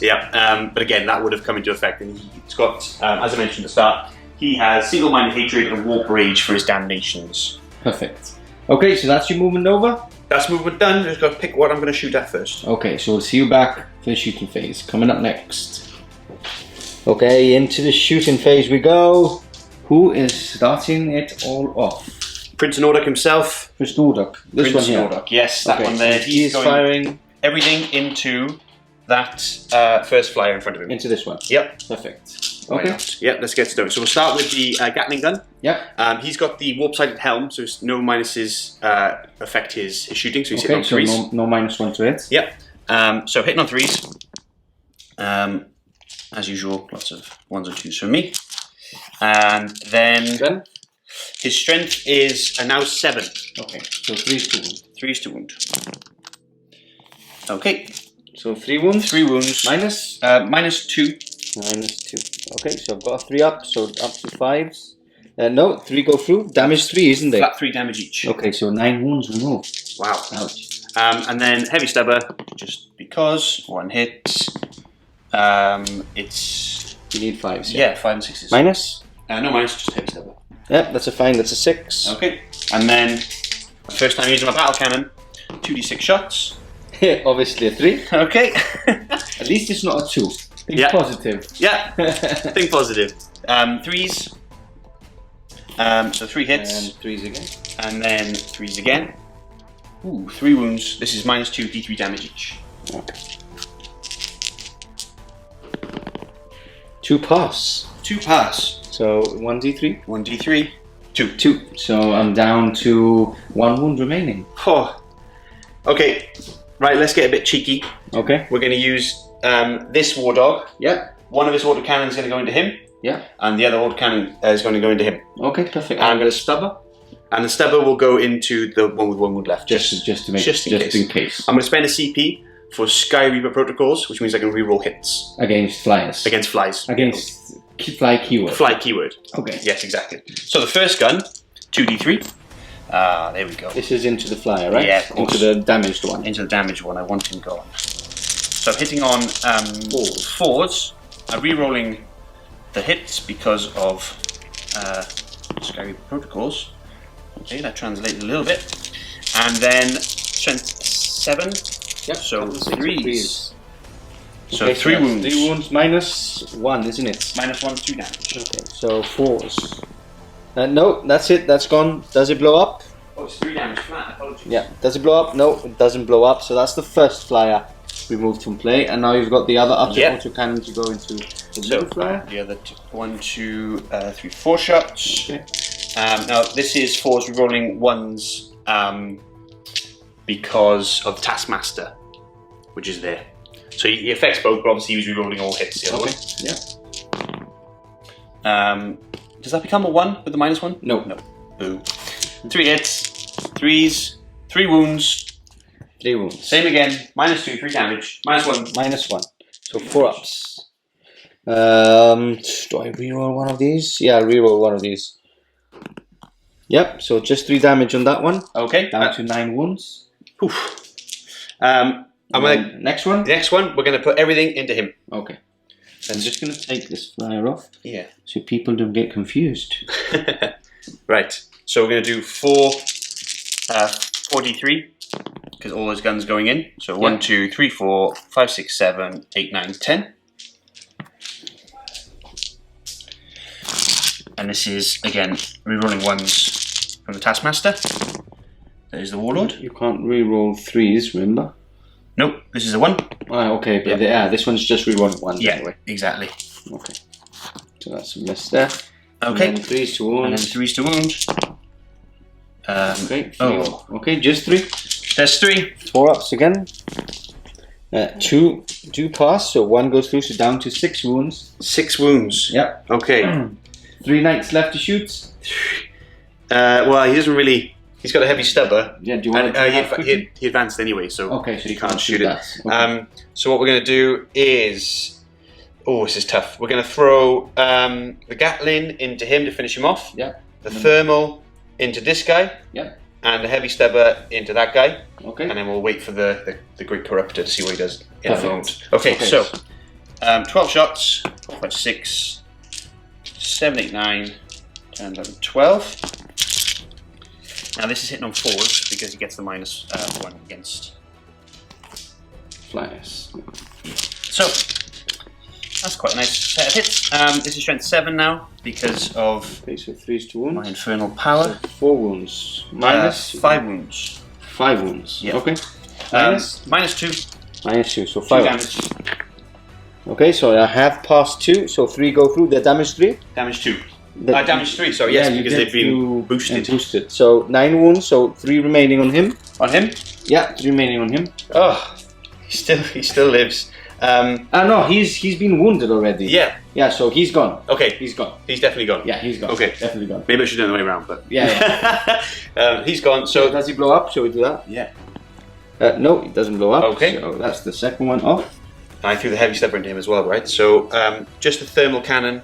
Yeah. But again, that would have come into effect, and he's got, as I mentioned at the start, he has single-minded hatred and warp rage for his damnations. Perfect. Okay, so that's your movement over. That's movement done. Just got to pick what I'm going to shoot at first. Okay, so we'll see you back for the shooting phase. Coming up next. Okay, into the shooting phase we go. Who is starting it all off? Prince Nordic himself. Prince Nordic. This Prince one here. Nordic. Yes, that Okay, one there. so he's going firing everything into that first flyer in front of him. into this one. Yep. Perfect. Why Okay. not? Yep, let's get started. So we'll start with the Gatling gun. Yep. He's got the warp-sided helm, so no minuses affect his shooting, so he's hitting Okay, on so threes. no -1 to hit. Yep. So hitting on threes. As usual, lots of ones and twos from me. And then his strength is now 7. Okay, so 3 to wound. 3's to wound. Okay. So 3 wounds. 3 wounds. Minus? -2. -2. Okay, so I've got a 3 up, so up to 5s. No, 3 go through. Damage 3, isn't it? Flat 3 damage each. Okay, so 9 wounds removed. Wow. Ouch. And then heavy stubber, just because 1 hit. It's You need 5s. yeah, 5 and 6s. Minus? No minus, just heavy stubber. Yep, that's a fine. That's a 6. Okay. And then first time using my battle cannon, 2d6 shots. Obviously a 3. Okay. At least it's not a 2. Think Yeah. positive. Yeah. Think positive. 3s. So 3 hits. And 3s again. And then 3s again. Ooh, 3 wounds. This is -2 d3 damage each. Okay. 2 pass. 2 pass. So 1d3. 1d3. 2. 2. So I'm down to 1 wound remaining. Oh. Okay. Right, let's get a bit cheeky. Okay. We're going to use this war dog. Yeah. One of his water cannons is going to go into him. Yeah. And the other water cannon is going to go into him. Okay, perfect. And I'm And going to stubber. And the stubber will go into the one with 1 wound left. just to make just in case. I'm going to spend a CP for Sky Reaper protocols, which means I can reroll hits Against flyers. against flies. Against fly keyword. Fly keyword. Okay. Yes, exactly. So the first gun, 2d3. There we go. This is into the flyer, right? Yeah, of course. Into the damaged one. Into the damage one, I want him going. So hitting on 4s, I'm re-rolling the hits because of Sky Reaper protocols. Okay, that translated a little bit. And then strength 7. Yep. So couple of 6 3s. So Okay, 3 that's wounds. 3 wounds -1, isn't it? -1, 2 damage. Okay, so 4s. No, that's it. That's gone. Does it blow up? Oh, it's 3 damage flat. Apologies. Yeah. Does it blow up? No, it doesn't blow up. So that's the first flyer removed from play, and now you've got the other up to Yep. auto cannon to go into the So blue flyer. the other 1, 2, 3, 4 shots. Okay. Now this is 4s rerolling 1s because of Taskmaster, which is there. So he affects both, but obviously he was rerolling all hits. The other Okay. Yeah. one. Does that become a 1 with the -1? No. No. Boo. 3 hits, 3s, 3 wounds. 3 wounds. Same again. -2, 3 damage. -1. -1. So 4 ups. Do I reroll one of these? Yeah, reroll one of these. Yep. So just 3 damage on that one. Okay. Down to 9 wounds. Oof. I'm gonna, Next one. the next one, we're going to put everything into him. Okay. I'm just gonna take this flyer off Yeah. so people don't get confused. Right. So we're going to do 4d3 because all those guns going in. So 1, 2, 3, 4, 5, 6, 7, 8, 9, 10. And this is again rerolling 1s from the Taskmaster. There's the Warlord. You can't reroll 3s, remember? Nope. This is a 1. Ah, okay, but this one's just reroll 1 Yeah. anyway. Exactly. Okay. So that's a miss there. Okay. And then 3s to And then wounds. 3s to wound. Okay. Oh. Okay, just 3. There's 3. 4 ups again. 2 pass, so 1 goes through, so down to 6 wounds. 6 wounds. Yep. Okay. 3 knights left to shoot. Well, he doesn't really. He's got a heavy stubber. Yeah, do you want to He advanced anyway, so okay, so you can't shoot that. it. Okay. So what we're going to do is, this is tough. We're going to throw the Gatling into him to finish him off. Yeah. The thermal into this guy. Yeah. And the heavy stubber into that guy. Okay. And then we'll wait for the great corruptor to see what he does in a Perfect. moment. Okay, so 12 shots. 4, 5, 6, 7, 8, 9, 10, 11, 12. Now this is hitting on 4s because he gets the -1 against Flyers. So, That's quite a nice set of hits. This is strength 7 now because of Okay, so 3 is 2 wounds. my infernal power. So 4 wounds. Minus 5 wounds. 5 wounds. Yeah. Okay. Minus? Minus 2. Minus 2, so 2 5 damage. Okay, so I have passed 2, so 3 go through. The damage 3? Damage 2. The- Damage 3, sorry, yes, you because get they've been to- boosted. and boosted. So 9 wounds, so 3 remaining on him. On him? Yeah, 3 remaining on him. Oh, he still lives. No, he's been wounded already. Yeah. Yeah, so he's gone. Okay, He's gone. he's definitely gone. Yeah, he's gone. Okay. Definitely gone. Maybe I should do it the way around, but Yeah, he's gone. So So does he blow up? Shall we do that? yeah, No, it doesn't blow up. Okay. So that's the second one off. I threw the heavy stepper into him as well, right? So just the thermal cannon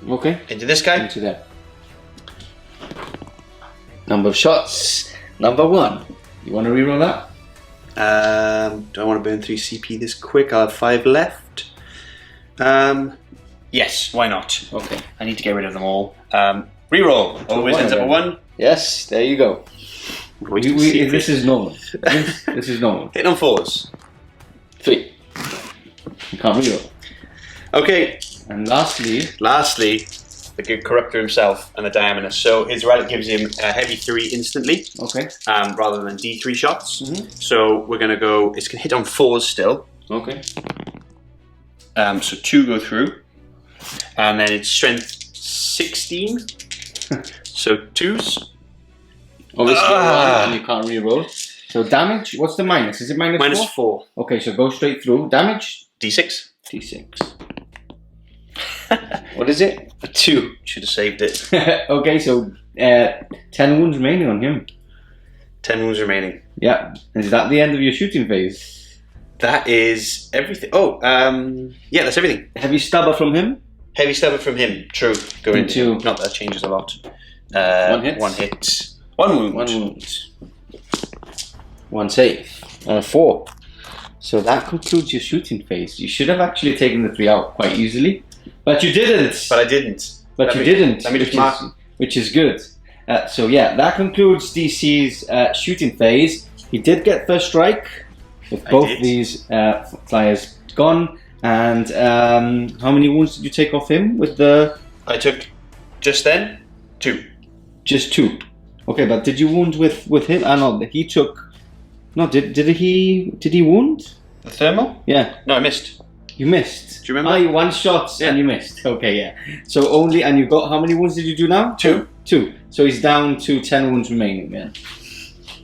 Okay. into this guy. Into there. Number of shots. Number 1. You want to reroll that? Do I want to burn 3 CP this quick? I'll have 5 left. Yes, why not? Okay. I need to get rid of them all. Reroll. Always one ends up a again. 1. Yes, there you go. This is normal. This is normal. Hitting on 4s. 3. You can't reroll. Okay, And lastly, the good corruptor himself and the Diamonus. So his relic gives him a heavy 3 instantly, okay. rather than D3 shots. Mhm. So we're going to go, it's going to hit on 4s still. Okay. So 2 go through. And then it's strength 16. So 2s. Obviously, Ah. 1 and you can't reroll. So damage, what's the minus? Is it minus 4? Minus 4. Okay, so go straight through. Damage? D6. D6. What is it? A 2. Should have saved it. Okay, so 10 wounds remaining on him. 10 wounds remaining. Yeah. Is that the end of your shooting phase? That is everything. Oh, yeah, that's everything. Heavy stubber from him? Heavy stubber from him. True. Go Into- into. Not that changes a lot. 1 hit? 1 hit. 1 wound. 1 wound. 1 save. And a 4. So that concludes your shooting phase. You should have actually taken the 3 out quite easily. But you didn't. But I didn't. But you didn't. Let me just mark. Which is good. So yeah, that concludes DC's shooting phase. He did get first strike with I both did. these flyers gone. And how many wounds did you take off him with the? I took just then 2. Just 2. Okay, but did you wound with him? No, he took. No, did he wound? The thermal? Yeah, No, I missed. you missed. Do you remember? You 1 shot Yeah. and you missed. Okay, yeah. So only, and you got, how many wounds did you do now? 2. 2. So he's down to 10 wounds remaining then.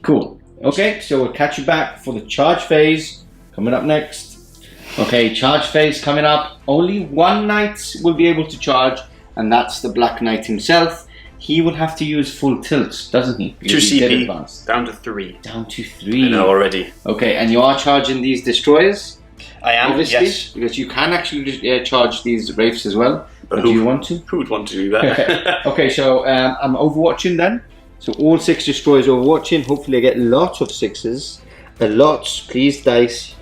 Cool. Okay, so we'll catch you back for the charge phase coming up next. Okay, charge phase coming up. Only 1 knight will be able to charge, and that's the Black Knight himself. He will have to use full tilt, doesn't he? 2 Because he did CP. advance. Down to 3. Down to I 3. know already. Okay, and you are charging these destroyers, I am, obviously, yes. because you can actually charge these wraiths as well. But Do you want to? Who would want to do that? Okay, so I'm overwatching then. So all 6 destroyers overwatching. Hopefully I get lots of 6s. A lot, please, dice.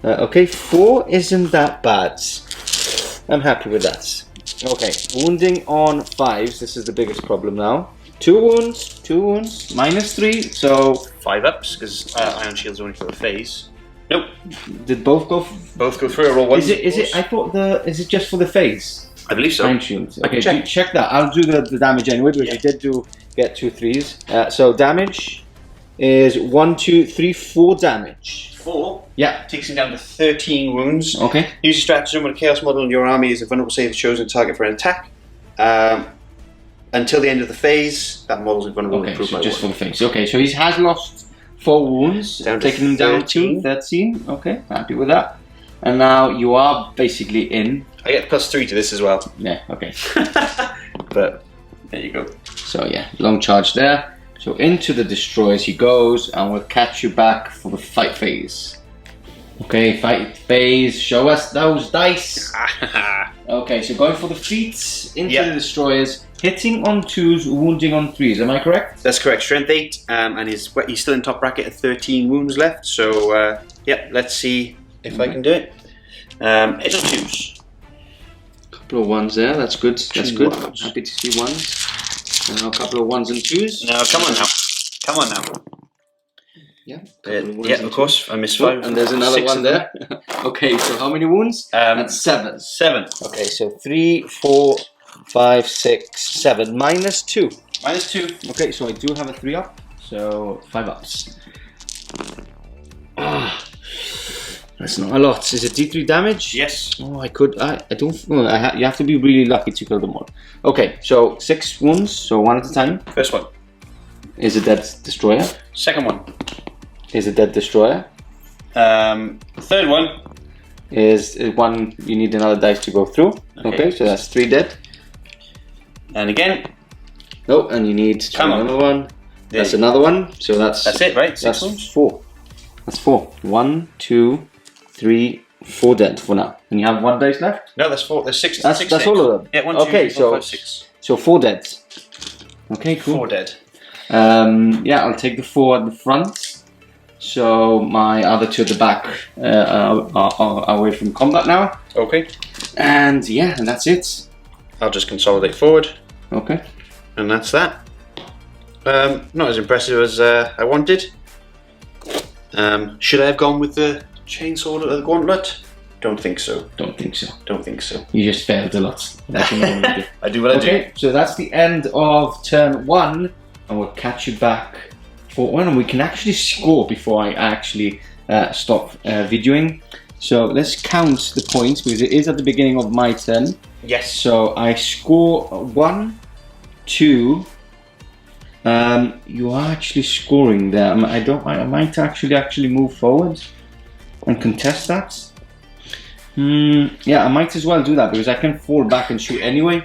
Okay, 4 isn't that bad. I'm happy with that. Okay, wounding on 5s. This is the biggest problem now. 2 wounds, minus 3. So 5 ups, because Iron Shield's only for a phase. Nope. did both go? Both go through. I roll 1. Is it? I thought is it just for the phase? I believe so. Iron shields. I can Okay, check. check that. I'll do the damage anyway because Yeah. you did get 2 3s. So damage is 1, 2, 3, 4 damage. 4. Yeah. Takes him down to 13 wounds. Okay. Use a stratagem when a chaos model in your army is a vulnerable save chosen target for an attack. Until the end of the phase, that model's invulnerable. Okay. improved So by just for 1. the face. Okay. So he has lost 4 wounds, Down to taking him down 13. to 13. Okay. Happy with that. And now you are basically in. I get +3 to this as well. Yeah. Okay. But there you go. So yeah, long charge there. So into the destroyers he goes, and we'll catch you back for the fight phase. Okay, fight phase. Show us those dice. Okay, so going for the feats into Yeah. the destroyers, hitting on 2s, wounding on 3s. Am I correct? That's correct. Strength 8, and he's still in top bracket at 13 wounds left. So yeah, let's see if I can do it. Hit on 2s. Couple of 1s there. That's good. That's 2 good. ones. Happy to see 1s. And now a couple of 1s and 2s. No, come on now. Come on now. Yeah. Yeah, of course. I missed Oh, 5. and there's another 6 one of them. there. Okay, so how many wounds? That's 7. 7. Okay, so 3, 4, 5, 6, 7. Minus 2. Minus 2. Okay, so I do have a 3 up, so 5 ups. Ah, that's not a lot. Is it D3 damage? Yes. Oh, I don't. Well, you have to be really lucky to kill them all. Okay, so 6 wounds, so 1 at a time. First one. Is a dead destroyer. Second one. Is a dead destroyer. Third one. Is 1. You need another dice to go through. Okay, so that's 3 dead. And again. Oh, and you need another one. That's another one. So that's it, right? 6 that's wounds. 4. That's 4. 1, 2, 3, 4 dead for now. And you have 1 dice left. No, that's 4. There's 6. That's all of them. Yeah, 1, 2, okay, 3, 4, 5, 6. So 4 deads. Okay, cool. 4 dead. Yeah, I'll take the 4 at the front. So my other 2 at the back are away from combat now. Okay. And yeah, and that's it. I'll just consolidate forward. Okay. And that's that. Not as impressive as I wanted. Should I have gone with the chainsaw or the gauntlet? Don't think so. Don't think so. Don't think so. You just failed a lot. That's what I'm gonna do. I do what I do. Okay, so that's the end of turn 1, and we'll catch you back for 1, and we can actually score before I actually stop videoing. So let's count the points because it is at the beginning of my turn. Yes. So I score 1, 2. You are actually scoring there. I might actually move forward and contest that. Yeah, I might as well do that because I can fall back and shoot anyway.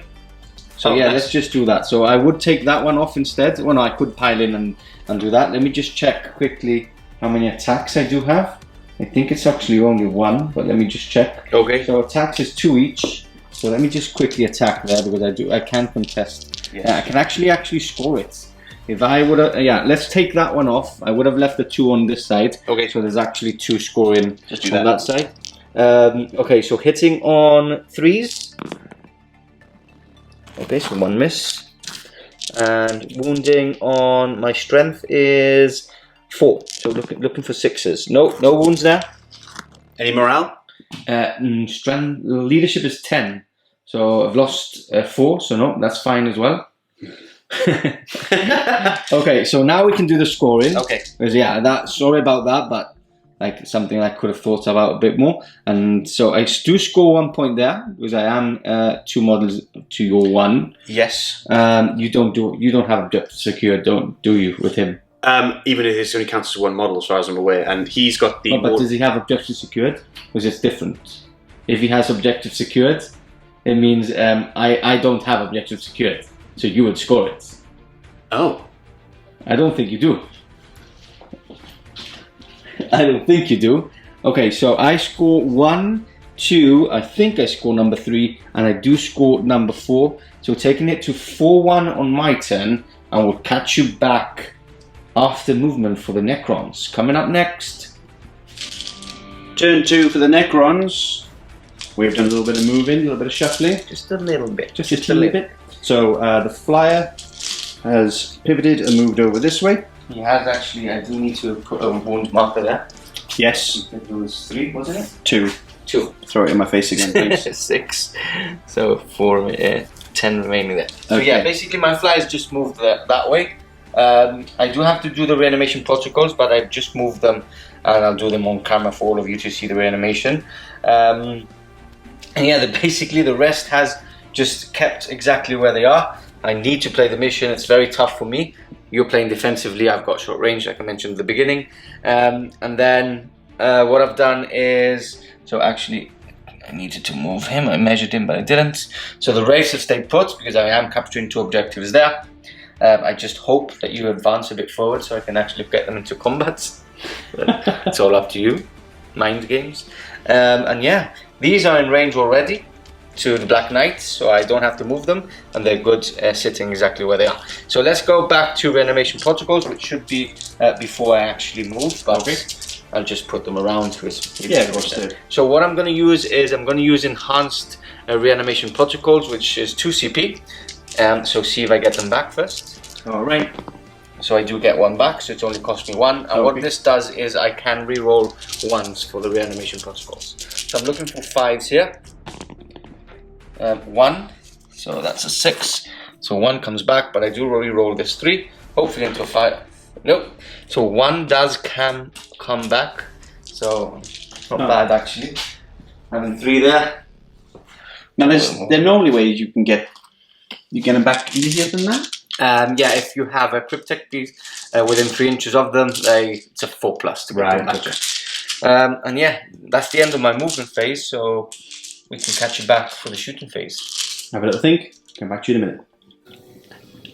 So yeah, let's just do that. So I would take that one off instead. Well, no, I could pile in and do that. Let me just check quickly how many attacks I do have. I think it's actually only 1, but let me just check. Okay. So attacks is 2 each. So let me just quickly attack there because I can contest. Yes. Yeah, I can actually score it. If I would have, yeah, let's take that one off. I would have left the 2 on this side. Okay. So there's actually 2 scoring Just do on that side. Okay, so hitting on 3s. Okay, so 1 miss. And wounding on my strength is 4. So looking for 6s. No wounds there. Any morale? Strength leadership is 10. So I've lost 4. So no, that's fine as well. Okay, so now we can do the scoring. Okay. Because yeah, sorry about that, but like something I could have thought about a bit more. And so I do score 1 point there because I am 2 models to your 1. Yes. You don't have objective secured, do you, with him? Even if it only counts as 1 model, as far as I'm aware, and he's got the. Oh, but does he have objective secured? Because it's different. If he has objective secured, it means I don't have objective secured, so you would score it. Oh. I don't think you do. I don't think you do. Okay, so I score 1, 2. I think I score number 3, and I do score number 4. So taking it to 4-1 on my turn, I will catch you back after movement for the Necrons. Coming up next. Turn 2 for the Necrons. We've done a little bit of moving, a little bit of shuffling. Just a little bit. Just a little bit. So the flyer has pivoted and moved over this way. He has actually, I do need to put a wound marker there. Yes. It was 3, wasn't it? 2. 2. Throw it in my face again, please. 6. So 4, 10 remaining there. So Okay. yeah, basically my flyers just moved that way. I do have to do the reanimation protocols, but I've just moved them and I'll do them on camera for all of you to see the reanimation. And yeah, basically the rest has just kept exactly where they are. I need to play the mission. It's very tough for me. You're playing defensively. I've got short range, like I mentioned at the beginning. And then what I've done is, so actually I needed to move him. I measured him, but I didn't. So the race have stayed put because I am capturing 2 objectives there. I just hope that you advance a bit forward so I can actually get them into combat. It's all up to you. Mind games. And yeah, these are in range already to the Black Knights, so I don't have to move them, and they're good sitting exactly where they are. So let's go back to reanimation protocols, which should be before I actually move, but okay. I'll just put them around. So what I'm going to use is enhanced reanimation protocols, which is 2 CP. So see if I get them back first. All right. So I do get 1 back, so it's only cost me 1. And what this does is I can re-roll 1s for the reanimation protocols. So I'm looking for 5s here. 1, so that's a 6. So 1 comes back, but I do re-roll this 3, hopefully into a 5. Nope. So 1 does come back. So not bad actually. Having 3 there. Now there are normally ways you can get them back easier than that. Yeah, if you have a Cryptek piece within 3 inches of them, it's a 4+ to get them back. Okay. And yeah, that's the end of my movement phase. So we can catch you back for the shooting phase. Have a little think. Come back to you in a minute.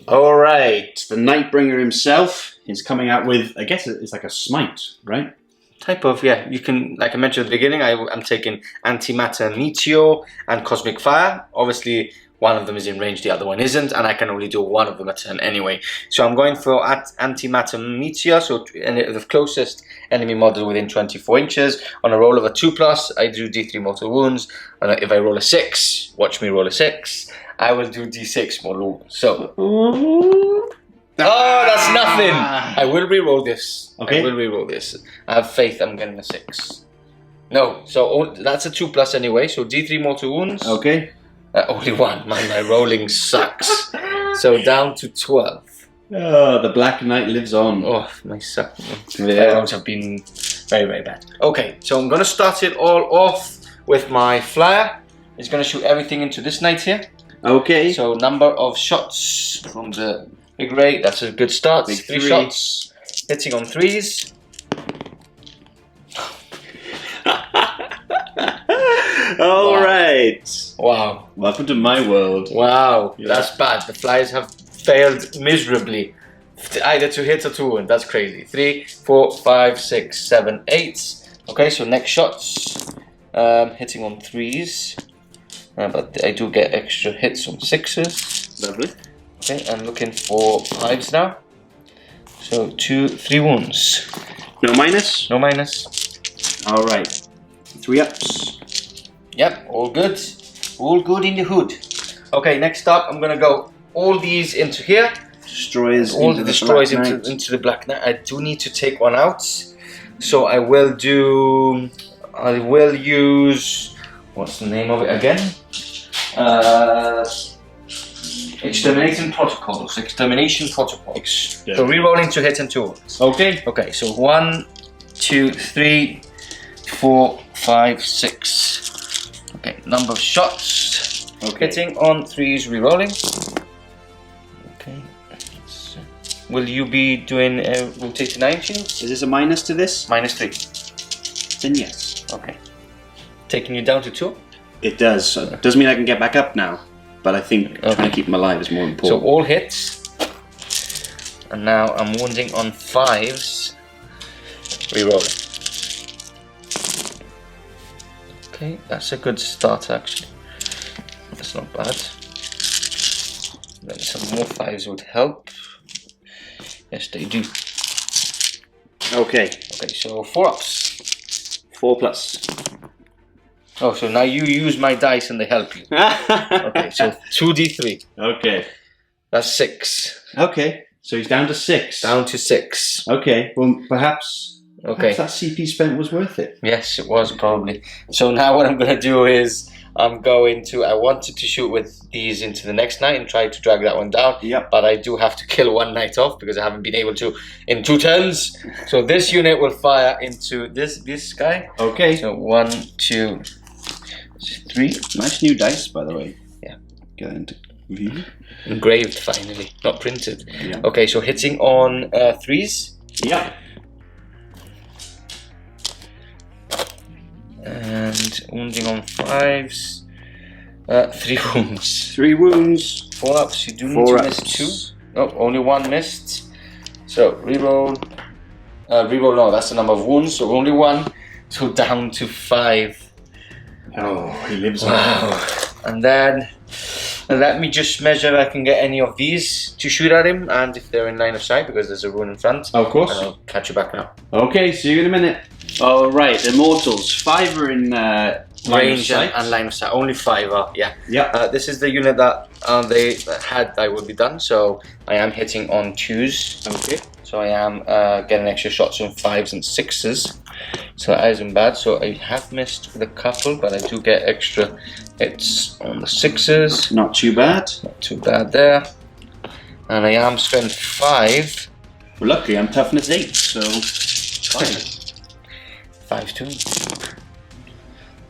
All right, the Nightbringer himself is coming out with, I guess it's like a smite, right? Type of, yeah. You can, like I mentioned at the beginning, I'm taking Antimatter Meteor and Cosmic Fire. Obviously, one of them is in range, the other one isn't, and I can only do one of them a turn anyway. So I'm going for Antimatter Meteor, so the closest enemy model within 24 inches. On a roll of a 2+, I do D3 mortal wounds. And if I roll a 6, watch me roll a 6, I will do D6 mortal wounds. So, oh, that's nothing. I will re-roll this. Okay. I will re-roll this. I have faith I'm getting a 6. No, so that's a 2+ anyway, so D3 mortal wounds. Okay. Only 1. My rolling sucks. So down to 12. Oh, the Black Knight lives on. Oh, my suck. My rolls have been very, very bad. Okay, so I'm going to start it all off with my flyer. It's going to shoot everything into this knight here. Okay. So number of shots from the big ray. That's a good start. Big 3 shots. Hitting on 3s. All right. Wow. Welcome to my world. Wow. Yeah. That's bad. The flyers have failed miserably. Either to hit or to win. That's crazy. 3, 4, 5, 6, 7, 8. Okay, so next shots. Hitting on 3s. But I do get extra hits on 6s. Lovely. Okay, I'm looking for 5s now. So 2, 3 wounds. No minus? No minus. All right. 3 ups. Yep, all good. All good in the hood. Okay, next up, I'm gonna go all these into here. Destroyers All into the destroyers into the Black Knight. I do need to take one out. So I will use, what's the name of it again? Extermination Protocols. Yeah. So re-rolling to hit and 2 wounds. Okay. Okay, so 1, 2, 3, 4, 5, 6. Okay, number of shots. Okay. Hitting on 3s, re-rolling. Okay. So, will you be doing rotating 9 shields? Is this a minus to this? -3. Then yes. Okay. Taking you down to 2. It does. So it does mean I can get back up now. But I think trying to keep them alive is more So important. all hits. And now I'm wounding on 5s. Re-rolling. Okay, that's a good start actually. That's not bad. Then some more 5s would help. Yes, they do. Okay. Okay, so 4 ups. 4+. Oh, so now you use my dice and they help you. Okay, so 2d3. Okay. That's 6. Okay. So he's down to 6. Down to 6. Okay. Well, perhaps Okay. that CP spent was worth it. Yes, it was probably. So now what I'm going to do is I wanted to shoot with these into the next knight and try to drag that one down. Yep. But I do have to kill one knight off because I haven't been able to in 2 turns. So this unit will fire into this guy. Okay. So 1, 2, 3. Nice new dice, by the way. Yeah. Get into view. Engraved finally, not printed. Yeah. Okay, so hitting on 3s. Yep. And wounding on 5s. 3 wounds. 3 wounds. 4 ups. You do need 4 to miss ups. 2. No, only 1 missed. So reroll. Reroll. No, that's the number of wounds. So only 1. So down to 5. Oh, he lives on. Wow. And then let me just measure if I can get any of these to shoot at him, and if they're in line of sight because there's a rune in front. Of course. And I'll catch you back now. Okay, see you in a minute. All right, Immortals. 5 are in range and line of sight. Only 5 are, yeah. Yeah. This is the unit that they had that will be done. So I am hitting on 2s. Okay. So I am getting extra shots on 5s and 6s. So that isn't bad. So I have missed with a couple, but I do get extra hits on the 6s. Not too bad. Not too bad there. And I am strength 5. Well, luckily I'm toughness 8, so fine. 5 2.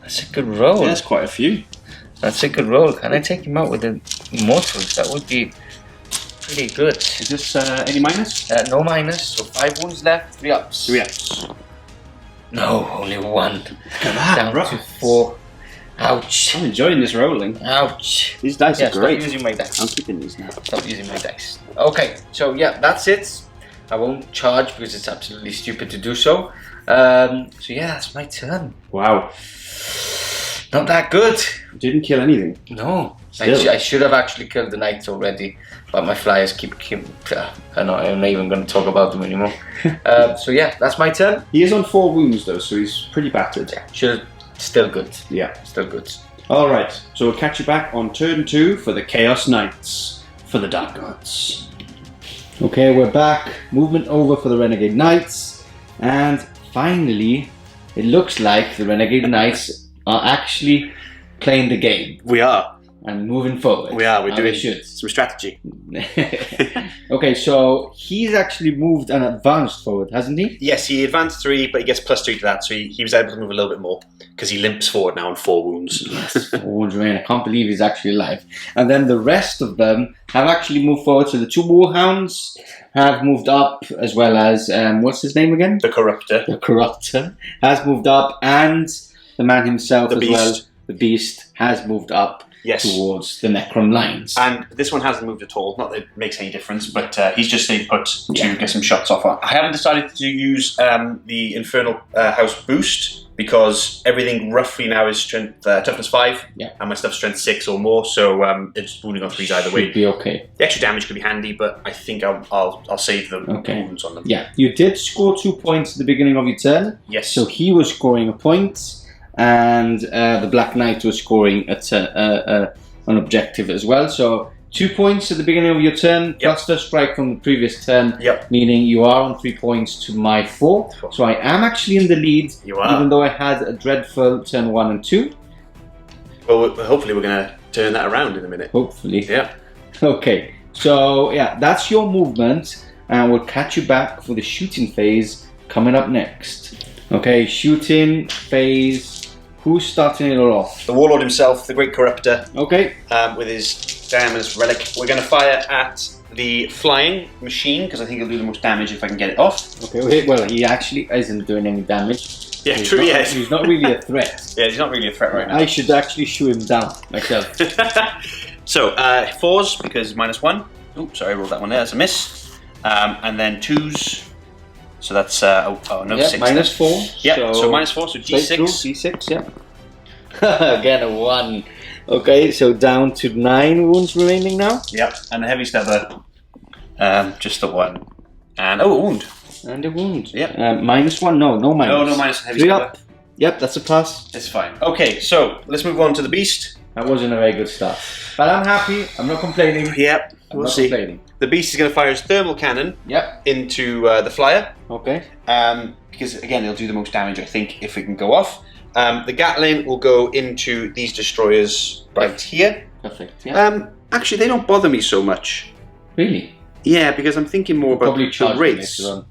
That's a good roll. Yeah, that's quite a few. That's a good roll. Can I take him out with the Immortals? That would be pretty good. Is this any minus? No minus. So 5 wounds left, 3 ups. 3 ups. No, only 1. Look at that, Down right. to 4. Ouch. I'm enjoying this rolling. Ouch. These dice Yeah, are great. stop using my dice. I'm keeping these now. Stop using my dice. Okay, so yeah, that's it. I won't charge because it's absolutely stupid to do so. So yeah, that's my turn. Wow. Not that good. Didn't kill anything. No. Still. I should have actually killed the knights already, but my flyers keep I'm not even going to talk about them anymore. So yeah, that's my turn. He is on 4 wounds though, so he's pretty battered. Still good. Yeah. Still good. Alright, so we'll catch you back on turn 2 for the Chaos Knights, for the Dark Gods. Okay, we're back. Movement over for the Renegade Knights. And finally, it looks like the Renegade Knights are actually playing the game We are. and moving forward. We are. We're How doing they should. some strategy. Okay, so he's actually moved and advanced forward, hasn't he? Yes, he advanced 3, but he gets +3 to that, so he was able to move a little bit more because he limps forward now on 4 wounds. Yes, forward rain. I can't believe he's actually alive. And then the rest of them have actually moved forward. So the 2 Warhounds have moved up, as well as what's his name again? The Corruptor. The Corruptor has moved up, and the man himself The as Beast. well. The Beast has moved up Yes. towards the Necron lines. And this one hasn't moved at all. Not that it makes any difference, but he's just stayed put to Yeah. get some shots off. I haven't decided to use the Infernal House boost because everything roughly now is strength toughness 5, Yeah. and my stuff's strength 6 or more. So it's wounding on 3s either way. Should be okay. The extra damage could be handy, but I think I'll save the Okay. wounds on them. Yeah, you did score 2 points at the beginning of your turn. Yes. So he was scoring a point, and the Black Knight was scoring an objective as well. So 2 points at the beginning of your turn, plus first strike from the previous turn, Yep. meaning you are on 3 points to my 4. So I am actually in the lead, You are. even though I had a dreadful turn 1 and 2. Well, hopefully we're going to turn that around in a minute. Hopefully. Yeah. Okay, so yeah, that's your movement, and we'll catch you back for the shooting phase coming up next. Okay, shooting phase. Who's starting it all off? The Warlord himself, the Great Corruptor, Okay, with his Diamonds Relic. We're going to fire at the flying machine because I think he'll do the most damage if I can get it off. okay. Well, he actually isn't doing any damage. Yeah, He's true. not- Yes. He's not really a threat. Yeah, he's not really a threat right now. I should actually shoot him down myself. So 4s because -1. Oh, sorry, I rolled that one there. That's a miss. And then 2s. So that's no Yeah, 6. -4. Yeah. So -4. So straight through, D6. D6. Yeah. Again a 1. Okay, so down to 9 wounds remaining now. Yep. And the heavy stubber. Just the 1. And a wound. And a wound. Yep. -1. No minus. No minus heavy 3 stubber. up. Yep, that's a pass. It's fine. Okay, so let's move on to the beast. That wasn't a very good start. But I'm happy. I'm not complaining. Yep. I'm We'll not see. complaining. The beast is going to fire his thermal cannon Yep. into the flyer. Okay. Because again, it'll do the most damage, I think, if it can go off. The Gatling will go into these destroyers right here. Perfect. Yeah. Actually, they don't bother me so much. Really? Yeah, because I'm thinking more about Probably the charge them rates. later on.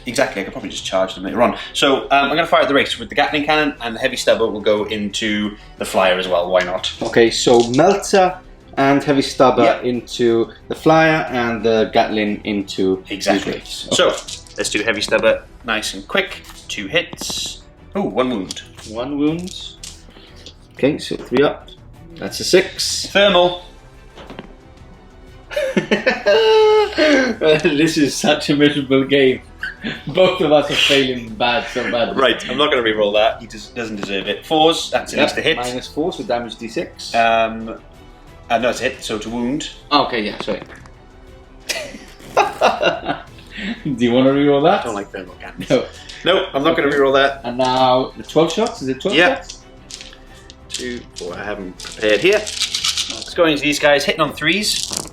Exactly, I could probably just charge them later on. So I'm going to fire at the race with the Gatling cannon, and the heavy stubber will go into the flyer as well. Why not? Okay, so Melter and Heavy Stubber Yep. into the Flyer, and the Gatling into Exactly. the race. So let's do the heavy stubber nice and quick. 2 hits. Oh, 1 wound. 1 wound. Okay, so 3 up. That's a 6. Thermal. This is such a miserable game. Both of us are failing bad, so bad. Right, I'm not going to re-roll that. He doesn't deserve it. 4s, that's at least a hit. -4, so damage D6. No, it's a hit, so to wound. Okay, yeah, sorry. Do you want to reroll that? I don't like thermal cannons. No. No, I'm not going to re-roll that. And now the 12 shots. Is it 12 Yeah. shots? 2, 4. I have them prepared here. Let's go into these guys, hitting on 3s.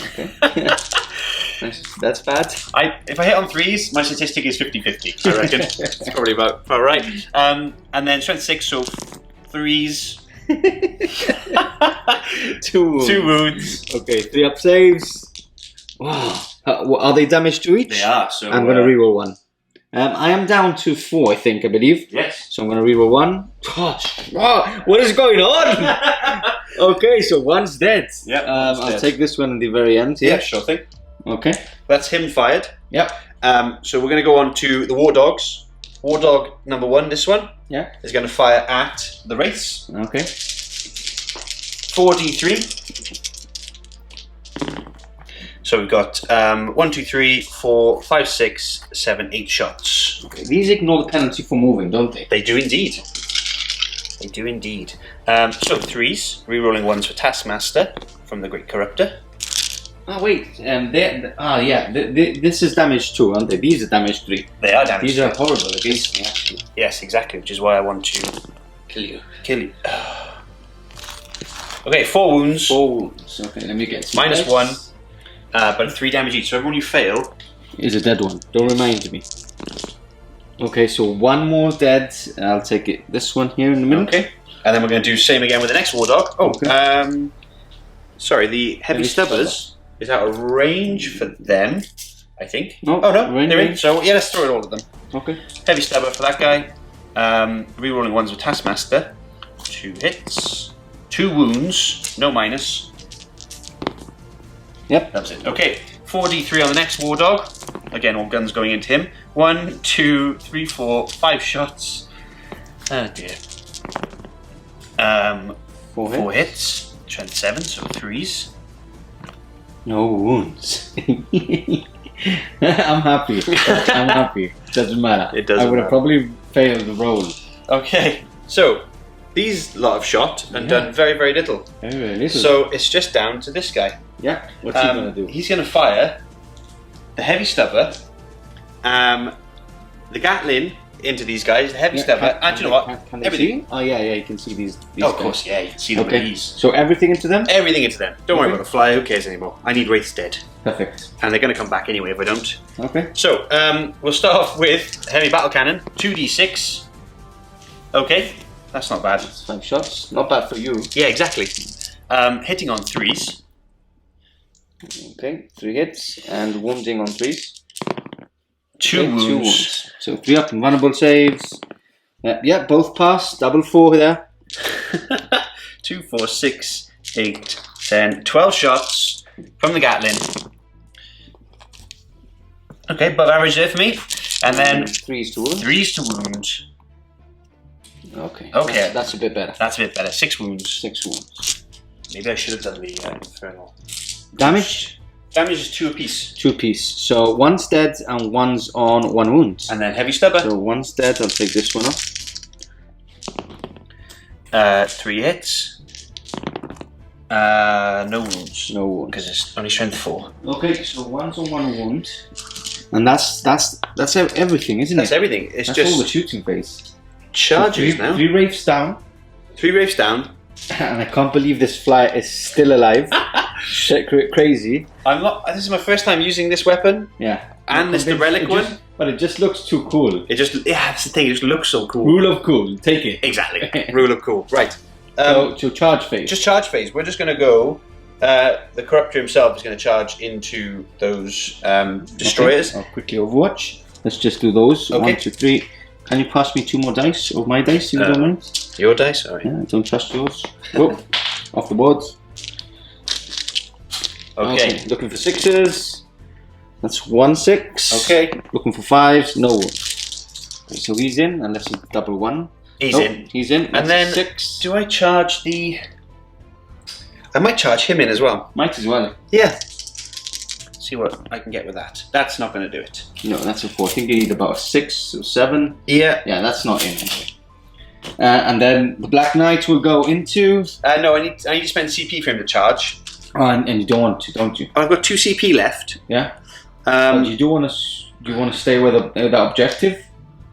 Okay. That's bad. If I hit on 3s, my statistic is 50-50. I reckon it's probably about right. And then strength 6, so 3s. 2 wounds. 2 wounds. Okay, 3 up saves. Wow. Are they damaged to each? They are. So I'm going to reroll 1. I am down to 4, I believe. Yes. So I'm going to reroll 1. Gosh, what is going on? Okay, so 1's dead. Yeah. I'll take this one at the very end. Yeah, sure thing. Okay. That's him fired. Yep. So we're going to go on to the War Dogs. War Dog number 1, this one, Yeah. is going to fire at the Wraiths. Okay. 4d3. So we've got 1, 2, 3, 4, 5, 6, 7, 8 shots. Okay. These ignore the penalty for moving, don't they? They do indeed. They do indeed. So 3s, rerolling 1s for Taskmaster from the Great Corruptor. Oh wait, this is damage 2, aren't they? These are damage 3. They are damaged. These are horrible against me, actually. Yes, exactly, which is why I want to Kill you. kill you. Okay, 4 wounds. 4 wounds. Okay, let me get some Minus dice. 1, but 3 damage each. So everyone you fail. Is a dead one. Don't remind me. Okay, so 1 more dead. I'll take it. This one here in a minute. Okay. And then we're going to do same again with the next War Dog. Oh, Okay. Sorry, the Heavy Stubbers is out of range for them, I think. No, Oh no, range. they're in. So yeah, let's throw it all at them. Okay. Heavy Stubber for that guy. Rerolling 1s with Taskmaster. 2 hits. 2 wounds. No minus. Yep. That's it. Okay. 4d3 on the next War Dog. Again, all guns going into him. 1, 2, 3, 4, 5 shots. Oh dear. 4 hits. Strength 7, so 3s. No wounds. I'm happy. I'm happy. Doesn't matter. It doesn't I would have matter. probably failed the roll. Okay. So these lot have shot and done very, very little. Very little. So it's just down to this guy. yeah. What's he gonna do? He's going to fire the Heavy Stubber, the Gatling into these guys, the Heavy Stubber, and you know what? Can they Everything. see? Oh yeah, you can see these Oh, of guys. course, yeah, you can see them with Okay. ease. So everything into them? Everything into them. Don't worry Okay. about the fly, who cares anymore? I need Wraiths dead. Perfect. And they're going to come back anyway if I don't. Okay. So, we'll start off with Heavy Battle Cannon, 2d6. Okay, that's not bad. That's 5 shots. Not bad for you. Yeah, exactly. Hitting on 3s. Okay. 3 hits and wounding on 3s. 2 Okay, wounds. 2 wounds. So 3 up and vulnerable saves. Yeah, both pass. Double 4 there. 2, 4, 6, 8, 10, 12 shots from the Gatling. Okay, above average there for me. And then 3s to wound. 3s to wound. Okay. Okay. That's a bit better. That's a bit better. 6 wounds. 6 wounds. Maybe I should have done the Infernal. Damage? Damage is 2 apiece. 2 piece. So 1's dead and 1's on 1 wound. And then Heavy Stubber. So 1's dead. I'll take this one off. 3 hits. No wounds. No wound. Because it's only strength 4. Okay, so 1's on 1 wound. And that's everything, isn't That's it? everything. It's That's just all the shooting phase. charges So now. 3 wraiths down. 3 Wraiths down. And I can't believe this fly is still alive. Shit, crazy. I'm not. This is my first time using this weapon. Yeah. And it's the relic one. But it just looks too cool. It just, yeah, that's the thing. It just looks so cool. Rule of cool. Take it. Exactly. Rule of cool. Right. So to charge phase. Just charge phase. We're just going to go. The Corruptor himself is going to charge into those destroyers. Okay. I'll quickly overwatch. Let's just do those. Okay. 1, 2, 3. Can you pass me 2 more dice of my dice if you don't mind? Your dice, alright. Yeah, I don't trust yours. Oh, off the board. Okay. Looking for 6s. That's 1 6. Okay. Looking for 5s. No. Okay, so he's in, unless it's double 1. He's Nope, in. He's in. That's And then, 6. do I charge the... I might charge him in as well. Might as well. Yeah. See what I can get with that. That's not going to do it. No, that's a 4. I think you need about a 6 or 7. Yeah. Yeah, that's not in. Anyway. And then the Black Knight will go into. No, I need to spend CP for him to charge. Oh, and you don't want to, don't you? I've got 2 CP left. Yeah. But you do want to stay with the objective.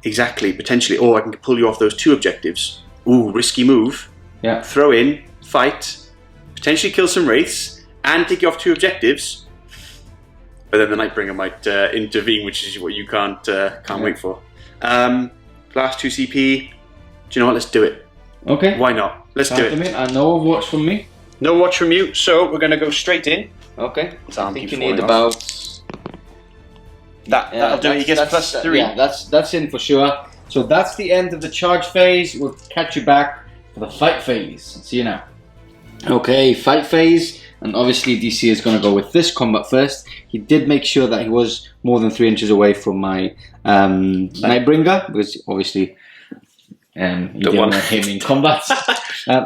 Exactly, potentially. Or I can pull you off those 2 objectives. Ooh, risky move. Yeah. Throw in, fight, potentially kill some wraiths, and take you off 2 objectives. But then the Nightbringer might intervene, which is what you can't wait for. Last 2 CP. Do you know what? Let's do it. Okay. Why not? Let's do it. And no watch from me. No watch from you, so we're going to go straight in. Okay. So I think you need about... That'll do it. He gets plus 3. Yeah, that's in for sure. So that's the end of the charge phase. We'll catch you back for the fight phase. See you now. Okay, fight phase. And obviously DC is going to go with this combat first. He did make sure that he was more than 3 inches away from my Nightbringer, because obviously you didn't want him in combat.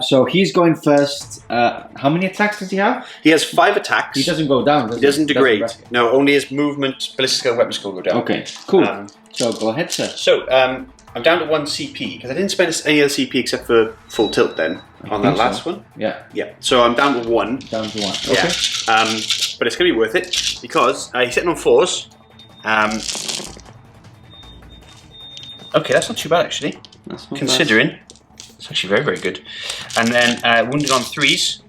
So he's going first. How many attacks does he have? He has 5 attacks. He doesn't go down, does he? He doesn't degrade. No, only his movement, ballistic skill, weapon skill go down. Okay, cool. So go ahead, sir. So I'm down to 1 CP, because I didn't spend any other CP except for full tilt then, on that last one. Yeah. Yeah, so I'm down to 1. Down to 1, okay. Yeah. But it's going to be worth it, because he's sitting on 4s. Okay, that's not too bad actually. That's not considering. bad. It's actually very, very good. And then wounded on 3s.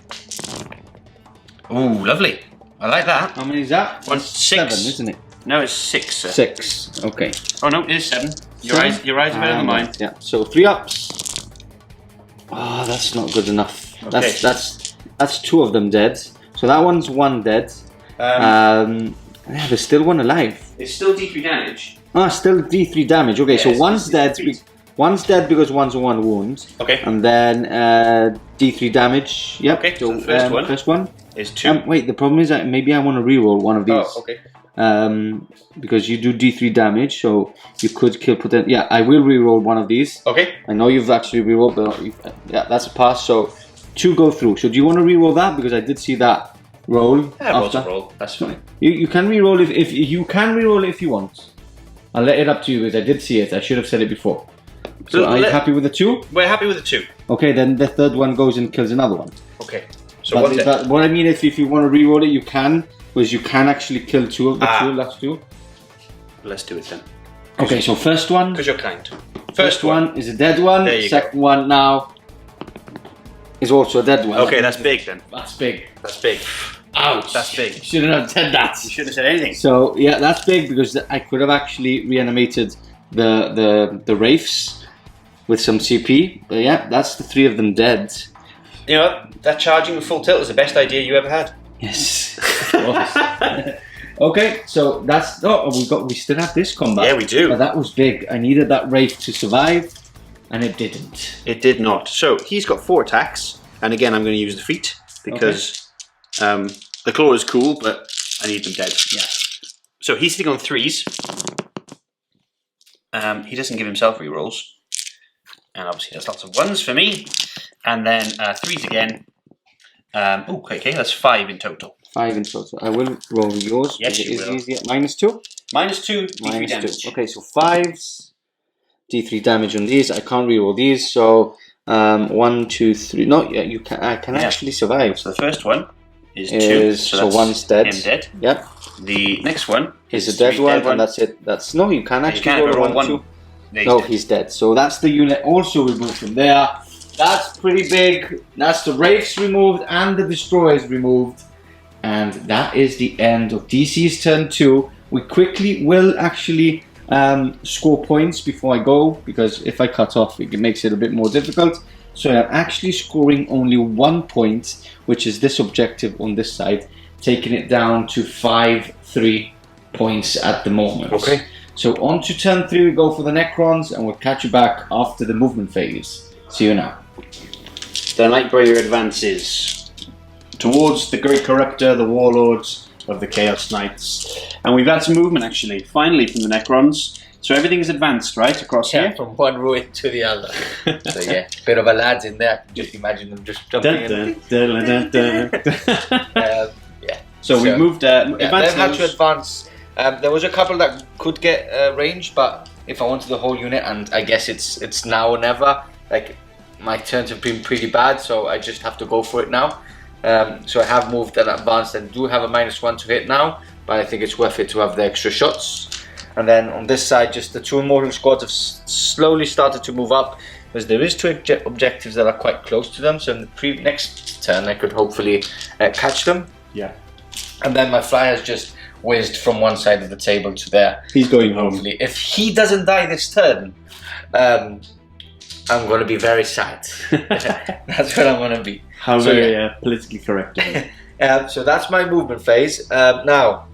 Ooh, lovely. I like that. How many is that? 1, 6. 7, isn't it? No, it's 6. Sir. 6. Okay. Oh no, it is 7. Your eyes are better than mine. Yeah. So 3 ups. Oh, that's not good enough. Okay. That's 2 of them dead. So that one's 1 dead. Yeah, there's still 1 alive. It's still D3 damage. Ah, still D3 damage. Okay, Yeah, so one's dead. One's dead because one's a 1 wound. Okay. And then D3 damage. Yep. Okay. So the first one is 2. Wait, the problem is that maybe I want to reroll one of these. Oh, okay. Because you do D3 damage, so you could kill potential. Yeah, I will reroll one of these. Okay. I know you've actually rerolled, but yeah, that's a pass. So 2 go through. So do you want to reroll that? Because I did see that roll. Yeah, roll. That's fine. You can reroll if you can reroll it if you want. I'll let it up to you because I did see it. I should have said it before. So are you happy with the 2? We're happy with the 2. Okay, then the 3rd one goes and kills another one. Okay. So what I mean is, if you want to reroll it, you can, because you can actually kill 2 of the last 2. Let's do it then. Okay, so first one. Because you're kind. First one is a dead one. There you Second one now is also a dead one. Okay, that's big then. That's big. That's big. Ouch. That's big. Shouldn't have said that. You shouldn't have said anything. So yeah, that's big because I could have actually reanimated the wraiths with some CP. But yeah, that's the 3 of them dead. You know what? That charging with full tilt is the best idea you ever had. Yes. Okay, so that's we still have this combat. Yeah, we do. But that was big. I needed that wraith to survive, and it didn't. It did not. So he's got 4 attacks, and again I'm going to use the feet because the claw is cool, but I need them dead. Yeah. So he's sitting on 3s. He doesn't give himself rerolls, and obviously there's lots of 1s for me, and then 3s again. Okay, that's 5 in total. 5 in total. I will roll yours. Yes, you will. Easier. -2. -2 D3 damage. -2. Okay, so 5s. D3 damage on these. I can't reroll these. So 1, 2, 3. No, yeah, you can. I can actually survive. So the first one is 2. So one's dead. Him dead. Yep. The next one is a dead one, and that's it. That's no. You can actually roll 1, 2. No, he's dead. So that's the unit also removed from there. That's pretty big. That's the Wraiths removed and the Destroyers removed. And that is the end of DC's turn 2. We quickly will actually score points before I go, because if I cut off, it makes it a bit more difficult. So I'm actually scoring only 1 point, which is this objective on this side, taking it down to 5-3 points at the moment. Okay. So on to turn 3, we go for the Necrons, and we'll catch you back after the movement phase. See you now. The Nightbringer advances towards the Great Corruptor, the Warlords of the Chaos Knights. And we've had some movement actually, finally, from the Necrons. So everything's advanced, right, across here? From one ruin to the other. So yeah, bit of a lads in there. Just imagine them just jumping in. Yeah. So we've moved, they've had to advance. There was a couple that could get range, but if I wanted the whole unit, and I guess it's now or never, like my turns have been pretty bad, so I just have to go for it now. So I have moved and advanced and do have a -1 to hit now, but I think it's worth it to have the extra shots. And then on this side, just the 2 immortal squads have slowly started to move up, because there is 2 objectives that are quite close to them. So in the next turn, I could hopefully catch them. Yeah. And then my flyer's just whizzed from one side of the table to there. He's going home. Hopefully, if he doesn't die this turn, I'm going to be very sad. That's what I'm going to be. How very politically correct. So that's my movement phase. Now,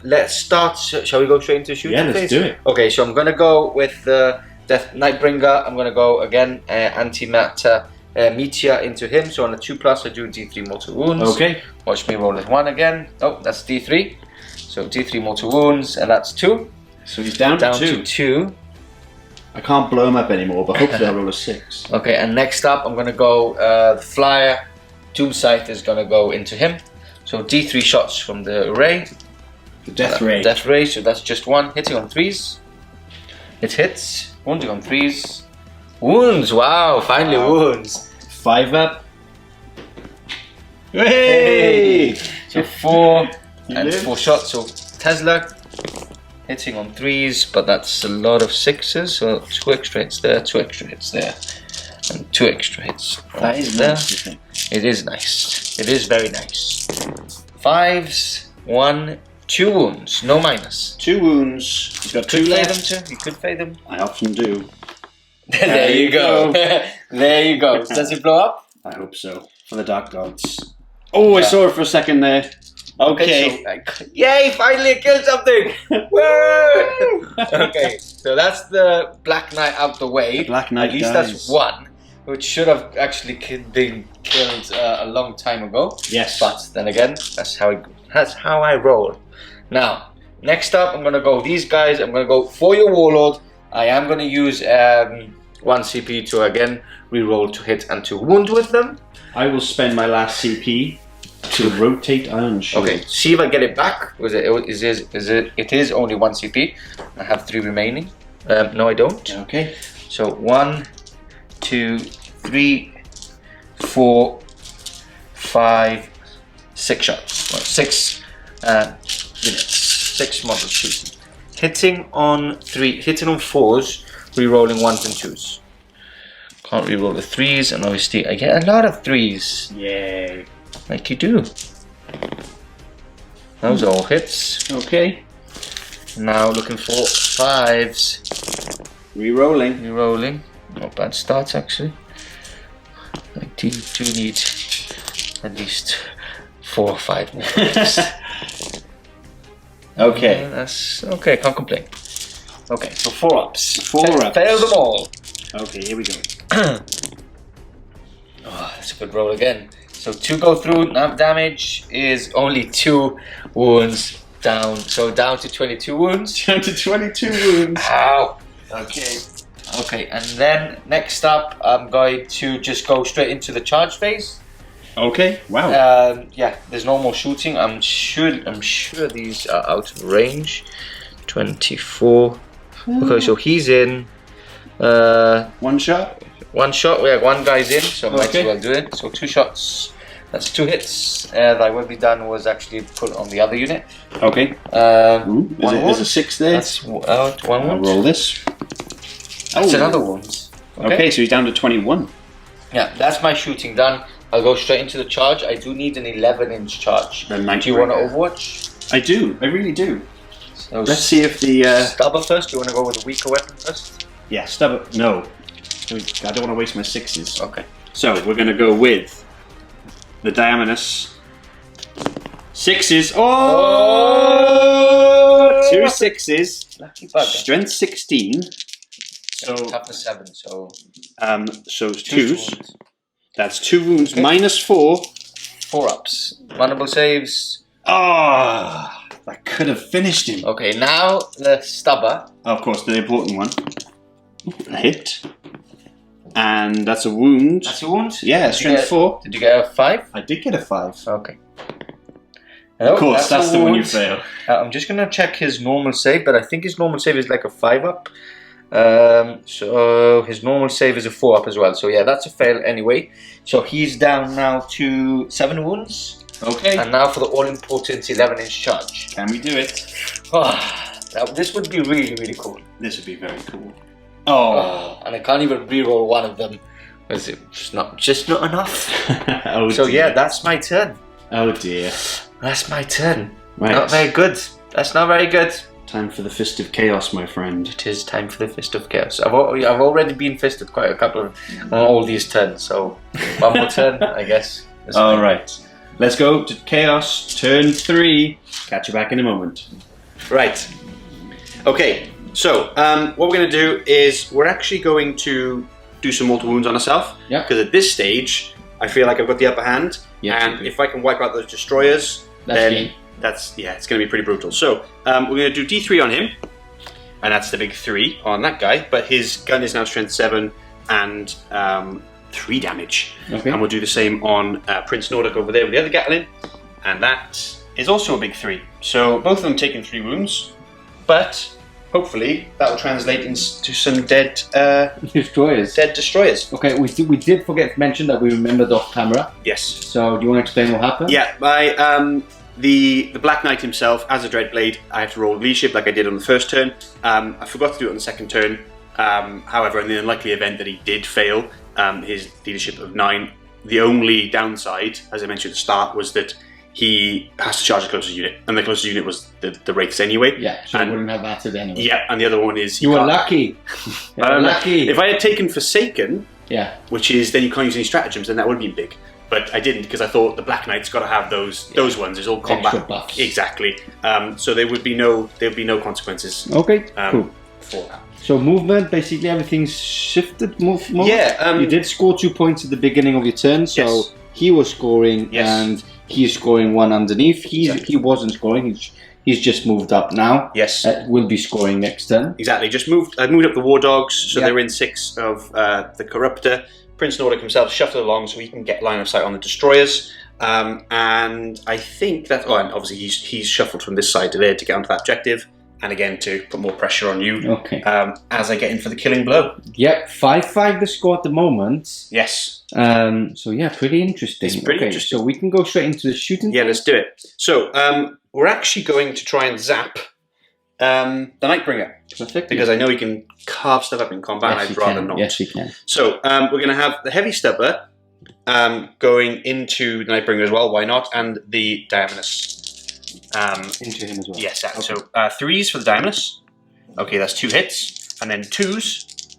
let's start. Shall we go straight into shooting phase? Yeah, let's do it. Okay, so I'm going to go with the Nightbringer. I'm going to go again antimatter meteor into him. So on a 2+, I do D3 mortal wounds. Okay. Watch me roll as 1 again. Oh, that's D3. So D3 mortal wounds, and that's 2. So he's down to 2. I can't blow him up anymore, but hopefully I'll roll a 6. Okay, and next up I'm going to go the flyer. Doom Scythe is going to go into him. So D3 shots from the array. The death ray. Death ray, so that's just 1. Hitting on 3s. It hits. Wounding on 3s. Wounds, wow, finally wounds. 5 up. Hey! So 4 He and lives. 4 shots. So Tesla hitting on 3s, but that's a lot of 6s. So 2 extra hits there, 2 extra hits there, and 2 extra hits. That is there. nice, isn't it? It is nice. It is very nice. 5s, 1, 2 wounds, no minus. 2 wounds. He's got 2 Could fade them left. too. You could fade them. I often do. There you go. There you go. Does it blow up? I hope so. For the Dark Gods. Oh, I saw it for a second there. Okay. So, yay! Finally, it killed something. Woo! Okay, so that's the Black Knight out the way. Black Knight At least dies. that's 1, which should have actually been killed a long time ago. Yes. But then again, that's how I roll. Now, next up, I'm gonna go these guys. I'm gonna go for your Warlord. I am gonna use 1 CP to again reroll to hit and to wound with them. I will spend my last CP to rotate Iron Shield. Okay, see if I get it back. It is only 1 CP. I have 3 remaining. No, I don't. Okay. So 1, 2, 3, 4, 5, 6 shots. Well, 6 units. 6 models shooting. Hitting on 4s, re-rolling 1s and 2s. Can't re-roll the 3s, and obviously I get a lot of 3s. Yay. Like you do. Those are all hits. Okay. Now looking for 5s. Re-rolling. Re-rolling. Not bad start actually. I do need at least 4 or 5 more. Okay. Yeah, that's okay, can't complain. Okay, so 4 ups. 4 ups. Fail them all. Okay, here we go. Oh, that's a good roll again. So 2 go through, damage is only 2 wounds down. So down to 22 wounds. Down to 22 wounds. Ow. Okay. Okay, and then next up, I'm going to just go straight into the charge phase. Okay. Wow. Yeah, there's no more shooting. I'm sure these are out of range. 24. Okay, so he's in. 1 shot. 1 shot. Yeah, 1 guy's in, so I might Okay. as well do it. So 2 shots. That's 2 hits. That would be done was actually put on the other unit. Okay. Ooh, there's a 6 there. That's 1 I'll wound. roll this. That's Oh. another wound. Okay, so he's down to 21. Yeah, that's my shooting done. I'll go straight into the charge. I do need an 11-inch charge. The Do you want to Nightbringer. Overwatch? I do. I really do. So Let's see if the Stubber first. Do you want to go with a weaker weapon first? yeah, stubborn. No, I don't want to waste my 6s. Okay. So we're going to go with the Diamonus. 6s. Oh! 2 6s. Lucky bugger. Strength 16. So Toughness 7. So so it's 2s. wounds. That's 2 wounds. Okay. Minus 4. 4 ups. Vulnerable saves. Ah, that could have finished him. Okay, now the stubber. Of course, the important one. A hit. And that's a wound. That's a wound. Yeah, strength 4. Did you get a 5? I did get a 5. Okay. Of course, that's a the one you wound. fail. I'm just gonna check his normal save, but I think his normal save is like a 5 up. So his normal save is a 4 up as well. So yeah, that's a fail anyway. So he's down now to 7 wounds. Okay. And now for the all-important 11-inch charge. Can we do it? Oh, This would be really, really cool. This would be very cool. Oh, and I can't even reroll one of them. Is it just not enough? Oh, So dear. yeah, that's my turn. Oh dear. That's my turn. Right. Not very good. That's not very good. Time for the Fist of Chaos, my friend. It is time for the Fist of Chaos. I've already been fisted quite a couple of on all these turns, so one more turn, I guess. That's All fine. right. Let's go to Chaos, turn 3. Catch you back in a moment. Right. Okay, so what we're going to do is we're actually going to do some mortal wounds on ourselves. Yeah. Because at this stage, I feel like I've got the upper hand. Yeah, and okay. if I can wipe out those destroyers, then game. it's going to be pretty brutal. So we're going to do D3 on him. And that's the big 3 on that guy. But his gun is now strength 7 and 3 damage. Okay. And we'll do the same on Prince Nordic over there with the other Gatling. And that is also a big 3. So both of them taking 3 wounds. But hopefully that will translate into some dead Destroyers. destroyers. Okay, we did forget to mention that we remembered off camera. Yes. So do you want to explain what happened? Yeah, the Black Knight himself, as a Dreadblade, I have to roll leadership like I did on the first turn. I forgot to do it on the second turn. However, in the unlikely event that he did fail, his leadership of 9, the only downside, as I mentioned at the start, was that he has to charge the closest unit, and the closest unit was the Wraiths anyway. Yeah, so And- we wouldn't have that anyway. Yeah, and the other one is... You were can't- lucky. You were lucky. If I had taken Forsaken, Yeah. which is then you can't use any stratagems, then that would have been big. But I didn't because I thought the Black Knight's got to have those ones. It's all combat. Extra buffs. Exactly. So there would be no consequences Okay, cool. for that. So movement, basically everything's shifted. Yeah, you did score 2 points at the beginning of your turn, so Yes. he was scoring Yes. and he's scoring 1 underneath. Exactly. He wasn't scoring. He's just moved up now. Yes. Will be scoring next turn. Exactly. I moved up the War Dogs, so Yeah. they're in 6 of the Corruptor. Prince Nordic himself shuffled along so he can get line of sight on the destroyers. And I think that. Oh, and obviously he's shuffled from this side to there to get onto that objective, and again to put more pressure on you. Okay. As I get in for the killing blow. Yep, 5-5 the score at the moment. Yes. So yeah, pretty interesting. It's pretty interesting. So we can go straight into the shooting. Yeah, let's do it. So we're actually going to try and zap the Nightbringer Perfect. because I know he can carve stuff up in combat. Yes, and you I'd rather can. not. Yes, we can. So we're going to have the Heavy Stubber going into the Nightbringer as well. Why not? And the Diamonus. Into him as well. Yes. So 3s for the Diamonus. Okay, that's 2 hits, and then 2s.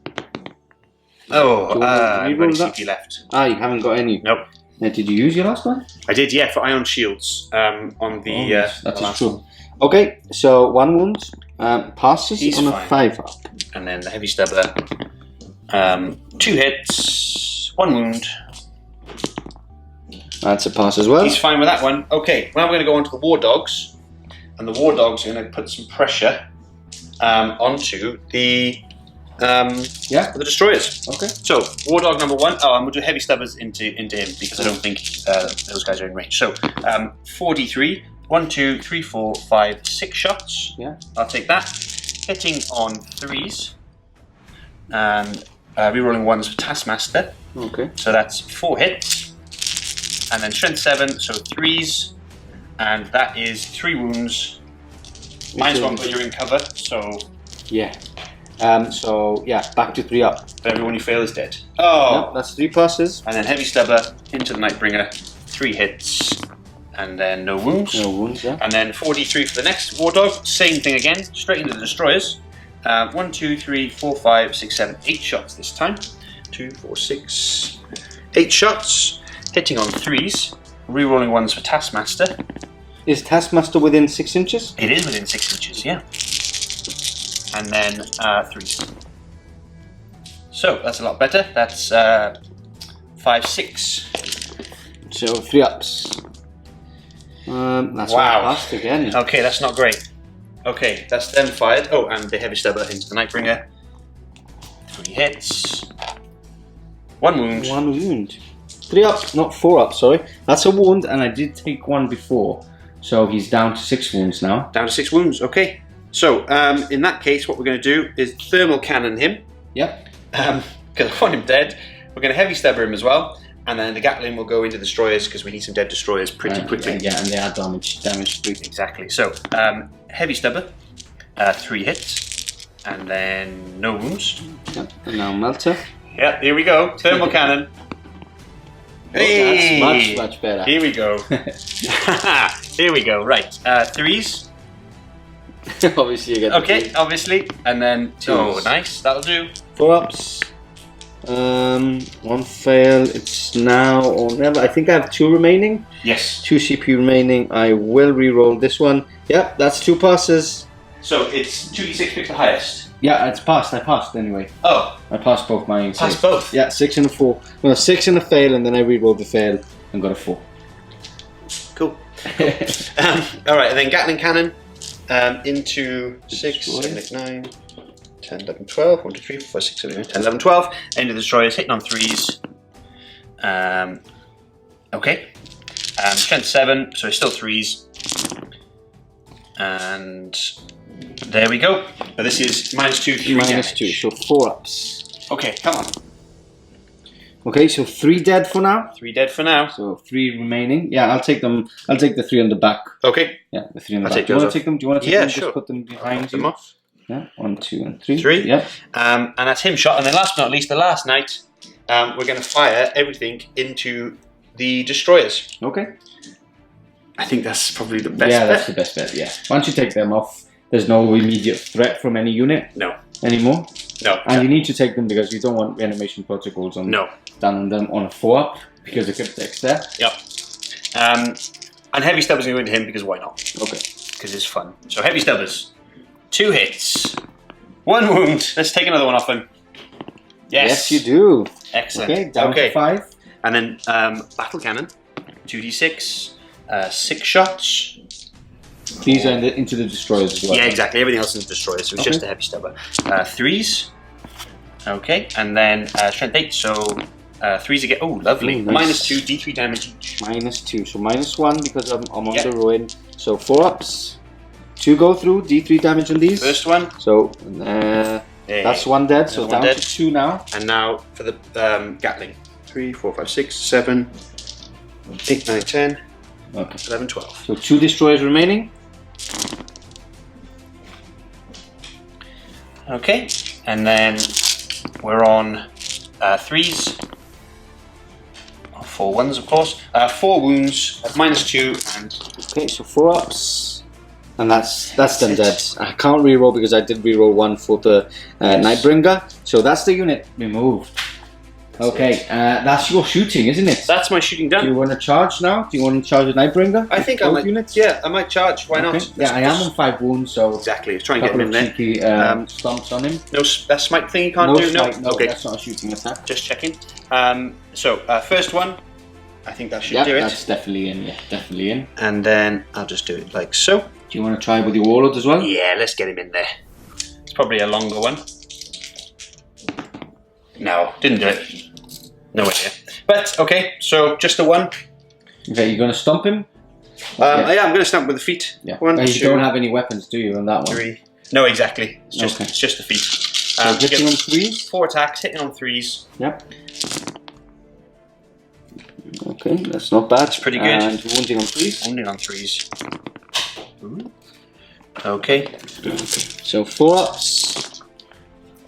Oh, Do you want to I've got reroll that? CP left. You haven't got any. Nope. Now, did you use your last one? I did, yeah, for Iron Shields on the. Yes, that the is last true. one. Okay, so 1 wound passes He's on a fine. 5-up. And then the Heavy Stubber. 2 hits, 1 wound. That's a pass as well. He's fine with that one. Okay, now we're going to go on to the War Dogs. And the War Dogs are going to put some pressure onto the the Destroyers. Okay. So, War Dog number 1. Oh, and we'll do Heavy Stubbers into him because I don't think those guys are in range. So, 4d3. 1, 2, 3, 4, 5, 6 shots. Yeah. I'll take that. Hitting on 3s. And rerolling 1s for Taskmaster. Okay. So that's 4 hits. And then strength 7, so 3s. And that is 3 wounds. -1, but you're in cover, so Yeah. So yeah, back to 3-up. everyone you fail is dead. Oh! Yep, that's 3 passes. And then Heavy Stubber into the Nightbringer, 3 hits. And then no wounds. No wounds, yeah. And then 4d3 for the next War Dog. Same thing again, straight into the Destroyers. 1, 2, 3, 4, 5, 6, 7, 8 shots this time. 2, 4, 6, 8 shots. Hitting on 3s. Rerolling 1s for Taskmaster. Is Taskmaster within 6 inches? It is within 6 inches, yeah. And then 3s. So that's a lot better. That's 5, 6. So 3-ups. That's Wow. one passed again. Okay, that's not great. Okay, that's them fired. Oh, and the Heavy Stubber into the Nightbringer. 3 hits. 1 wound. 1 wound. 3-up, not 4-up, sorry. That's a wound, and I did take 1 before. So he's down to 6 wounds now. Down to 6 wounds, okay. So, in that case, what we're going to do is thermal cannon him. Yep. Because I want him dead. We're going to Heavy Stubber him as well. And then the Gatling will go into Destroyers because we need some dead Destroyers pretty quickly. Yeah, and they are damage 3. Exactly. So, Heavy Stubber 3 hits, and then no wounds. Yep. And now Melter. Yep, here we go. Thermal cannon. Hey! That's much better. Here we go. Here we go. Right. 3s. Obviously you get the Okay, three. obviously. And then, oh, Twos. nice. That'll do. 4-ups. One fail. It's now or never. I think I have 2 remaining. Yes. 2 CPU remaining. I will re-roll this one. Yep, that's 2 passes. So it's 2d6 picks the highest. Yeah, it's passed. I passed anyway. Oh, I passed both mine. pass both. Yeah, 6 and a 4. No, 6 and a fail, and then I re-rolled the fail and got a 4. Cool. All right, and then Gatling cannon into 6, Destroy. 7, 8, 9, 10, 11, 12. 1, 2, 3, 4, 5, 6, 7, 8, 9, 10, 11, 12. End of the destroyers, hitting on 3s. Okay. Strength 7, so it's still 3s. And there we go. Now this is -2, 3 Minus damage. 2, so 4-ups. Okay, come on. Okay, so 3 dead for now. 3 dead for now. So 3 remaining. Yeah, I'll take them. I'll take the 3 on the back. Okay. Yeah, the 3 on the I'll back. take Do you those want off. to take them? Do you want to take Yeah, them? sure. Just put them behind Them you. off. Yeah, 1, 2, and 3. 3. Yeah. And that's him shot. And then last but not least, the last night, we're going to fire everything into the destroyers. Okay. I think that's probably the best Yeah, bet. that's the best bet. Yeah. Once you take them off, there's no immediate threat from any unit No. anymore. No. And you need to take them because you don't want reanimation protocols on No. done on them on a 4-up because the Cryptek's there. Yep. And heavy stubbers going to go into him because why not? Okay. Because it's fun. So heavy stubbers. 2 hits. 1 wound. Let's take another one off him. Yes. Yes, you do. Excellent. Okay, down to 5. And then battle cannon. 2d6. 6 shots. These are into the destroyers as well. Yeah, exactly. Everything else is destroyed, so it's Okay. just a heavy stubber. 3s. Okay, and then strength 8, so 3s again. Oh, lovely. Ooh, nice. -2, d3 damage each. -2. So -1 because I'm on Yeah. the ruin. So 4-ups. 2 go through, D3 damage on these. First one. So Hey. that's 1 dead. So One down dead. to 2 now. And now for the Gatling. 3, 4, 5, 6, 7, 8, 9, 10, Okay. 11, 12. So 2 destroyers remaining. Okay, and then we're on 3s. 4 1s, of course. 4 wounds, -2, and Okay, so 4-ups. And that's them dead. I can't reroll because I did reroll 1 for the Nightbringer. So that's the unit removed. Okay, that's your shooting, isn't it? that's my shooting Do you done. want to charge now? Do you want to charge the Nightbringer? I think I Both might. units? Yeah, I might charge. Why Okay. not? Yeah, I am on 5 wounds, so Exactly. Let's try a and get couple him in of there. cheeky stomps on him. No, that smite thing you can't No do. smite, no, Okay, that's not a shooting attack. just checking. So first one, I think that should Yeah, do it. that's definitely in. Yeah, definitely in. And then I'll just do it like so. Do you want to try with your Warlord as well? Yeah, let's get him in there. It's probably a longer one. No, didn't do it. No idea. But okay, so just the one. Okay, you're going to stomp him? Yeah, I'm going to stamp with the feet. Yeah. 1, You 2, don't have any weapons, do you, on that one? 3. No, exactly. It's just Okay. it's just the feet. So You hitting get on 3s? 4 attacks, hitting on 3s. Yep. Okay, that's not bad. That's pretty good. And wounding on 3s? Only on 3s. Okay. So 4-ups.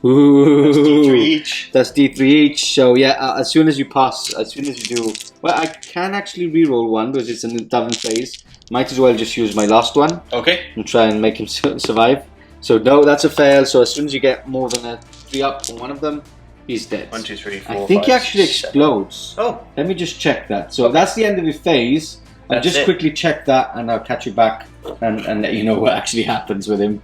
Ooh. D3 each. That's D3 each. So yeah, as soon as you pass, as soon as you do, well, I can actually reroll 1 because it's in the down phase. Might as well just use my last one Okay. and try and make him survive. So no, that's a fail. So as soon as you get more than a 3-up on one of them, he's dead. 1, 2, 3, 4. I think he 5, actually 6, 7. explodes. Oh, Let me just check that. So that's the end of his phase. I'll That's just it. quickly check that and I'll catch you back and let you know what actually happens with him.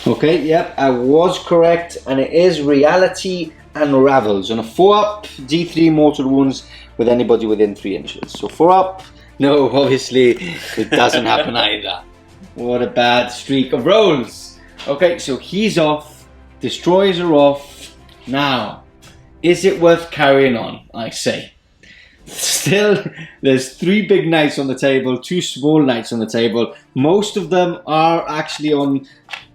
Okay, yep, I was correct, and it is Reality Unravels on a 4-up, D3 mortal wounds with anybody within 3 inches. So 4-up, no, obviously it doesn't happen either. What a bad streak of rolls. Okay, so he's off, destroyers are off. Now, is it worth carrying on, I say? Still, there's 3 big knights on the table, 2 small knights on the table. Most of them are actually on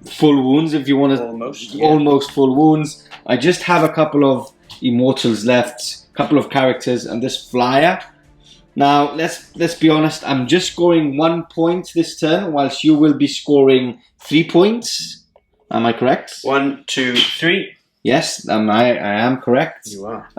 full wounds, if you want to. Almost, yeah. Almost full wounds. I just have a couple of immortals left, a couple of characters, and this flyer. Now, let's be honest. I'm just scoring 1 point this turn, whilst you will be scoring 3 points. Am I correct? 1, 2, 3. Yes, I am correct. You are.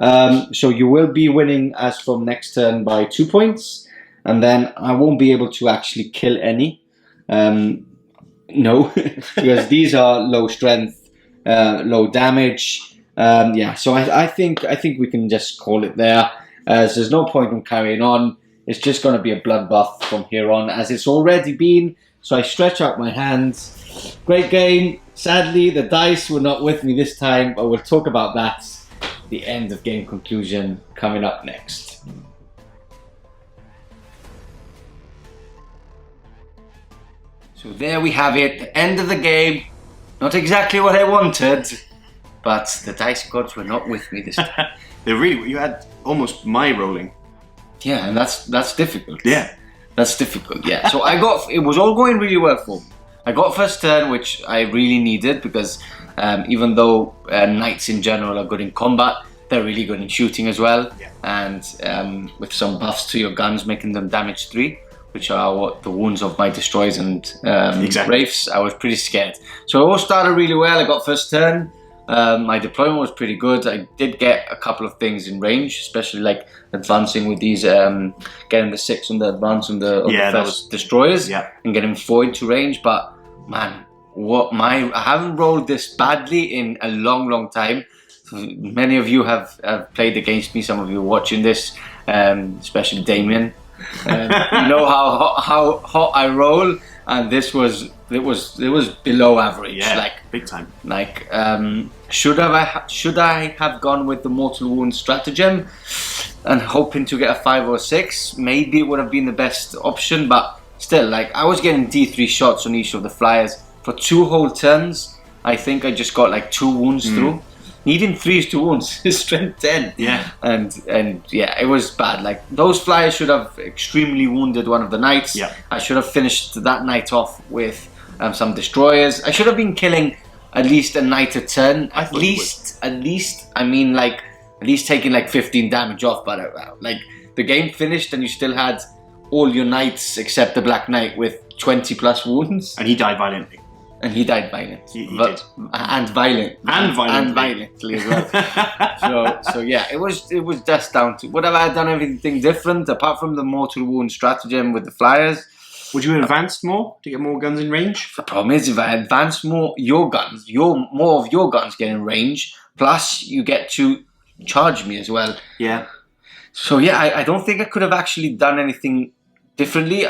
So you will be winning as from next turn by 2 points, and then I won't be able to actually kill any. No, because these are low strength, low damage. Yeah, so I think we can just call it there, as there's no point in carrying on. It's just going to be a bloodbath from here on, as it's already been. So I stretch out my hands. Great game. Sadly, the dice were not with me this time, but we'll talk about that. The end of game conclusion coming up next. So there we have it, the end of the game. Not exactly what I wanted, but the dice gods were not with me this time. You had almost my rolling. Yeah, and that's difficult. Yeah. That's difficult, yeah. So it was all going really well for me. I got first turn, which I really needed, because even though knights in general are good in combat, they're really good in shooting as well. Yeah. And with some buffs to your guns, making them damage 3, which are what the wounds of my destroyers and wraiths, I was pretty scared. So it all started really well. I got first turn. My deployment was pretty good. I did get a couple of things in range, especially like advancing with these, getting the 6 on the advance on the first destroyers, and getting 4 into range. But man, I haven't rolled this badly in a long time. Many of you have played against me. Some of you are watching this, especially Damien. You know how hot I roll, and it was below average, like big time. Like should I have gone with the mortal wound stratagem and hoping to get a 5 or 6? Maybe it would have been the best option, but still, like, I was getting D3 shots on each of the flyers for 2 whole turns. I think I just got like 2 wounds through. Needing 3 is 2 wounds, strength 10. Yeah. And yeah, it was bad. Like, those flyers should have extremely wounded one of the knights. Yeah. I should have finished that knight off with some destroyers. I should have been killing at least a knight a turn. At least, I mean, like, at least taking like 15 damage off. But like, the game finished and you still had all your knights except the Black Knight with 20 plus wounds. And he died violently. And he died violently. He did. And violently as well. so yeah, it was just down to, would have I done anything different apart from the mortal wound stratagem with the flyers? Would you have advanced more to get more guns in range? The problem is, if I advance more your guns, more of your guns get in range, plus you get to charge me as well. Yeah. So yeah, I don't think I could have actually done anything differently.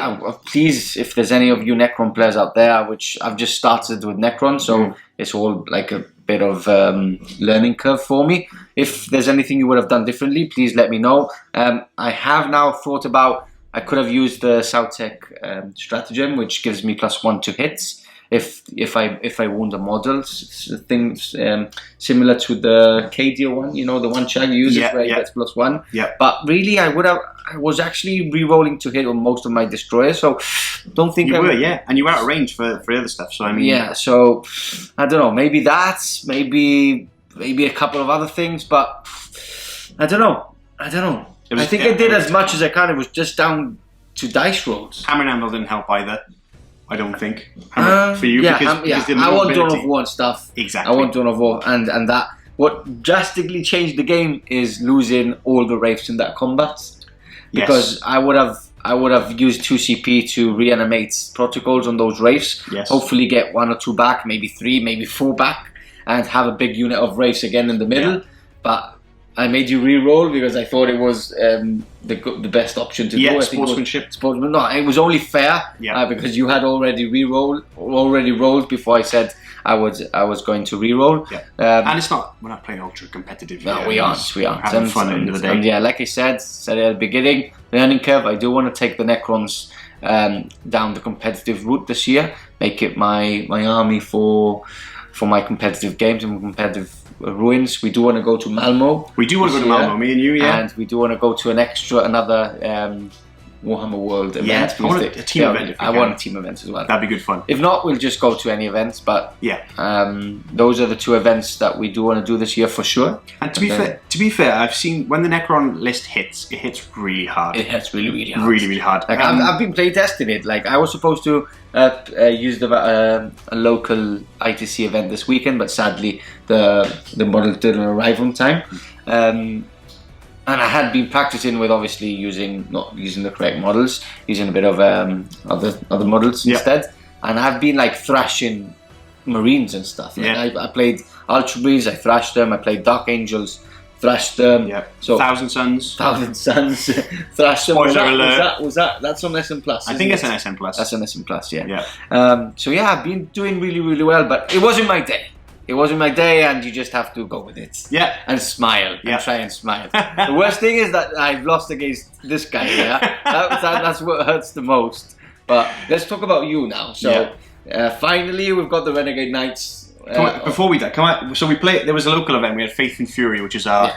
Please, if there's any of you Necron players out there, which I've just started with Necron, so it's all like a bit of learning curve for me. If there's anything you would have done differently, please let me know. I have now thought about, I could have used the Sautekh stratagem, which gives me +1 to hits if I wound a model. Things similar to the Cadia one, you know, the one Chag uses where he gets +1. Yeah. But really, I was actually re-rolling to hit on most of my destroyers, so don't think you were, and you were out of range for other stuff. So I mean, yeah. So I don't know. Maybe that's maybe a couple of other things, but I don't know. I think I did as much as I can. It was just down to dice rolls. Hammer and Anvil didn't help either. I don't think for you because the I want Dawn mobility. of War and stuff. Exactly. I want Dawn of War and that. What drastically changed the game is losing all the wraiths in that combat, because I would have used 2 CP to reanimate protocols on those wraiths. Yes. Hopefully get 1 or 2 back, maybe 3, maybe 4 back, and have a big unit of wraiths again in the middle. Yeah. But I made you re-roll because I thought it was the best option to do. Yeah, sportsmanship. No, it was only fair because you had already rolled before I said I was going to re-roll. Yeah. And we're not playing ultra competitive. No, we aren't. Having fun at the end of the day. And yeah, like I said at the beginning, learning curve. I do want to take the Necrons down the competitive route this year. Make it my army for my competitive games and competitive ruins. We do want to go to Malmo. We do want to go to Malmo, me and you, and we do want to go to another Warhammer World event. Yeah, I want a team event. If we I can. want a team event as well. That'd be good fun. If not, we'll just go to any events. But Yeah. those are the two events that we do want to do this year for sure. And to be fair, I've seen when the Necron list hits, it hits really hard. It hits really, really hard. Really, really hard. Like I've been playtesting it. Like I was supposed to use a local ITC event this weekend, but sadly the model didn't arrive on time. And I had been practicing with obviously not using the correct models, using a bit of other models instead. And I've been like thrashing Marines and stuff. Like, I played Ultramarines, I thrashed them. I played Dark Angels, thrashed them. Yeah. So Thousand Suns. Thrashed them. That's on SN Plus. I think it's an SN Plus. That's an SN Plus, yeah. Yeah. So yeah, I've been doing really, really well, but it wasn't my day. It wasn't my day, and you just have to go with it. Yeah. And smile. And try and smile. The worst thing is that I've lost against this guy. Yeah. That's what hurts the most. But let's talk about you now. So finally, we've got the Renegade Knights. Before we do, so we played. There was a local event. We had Faith and Fury, which is our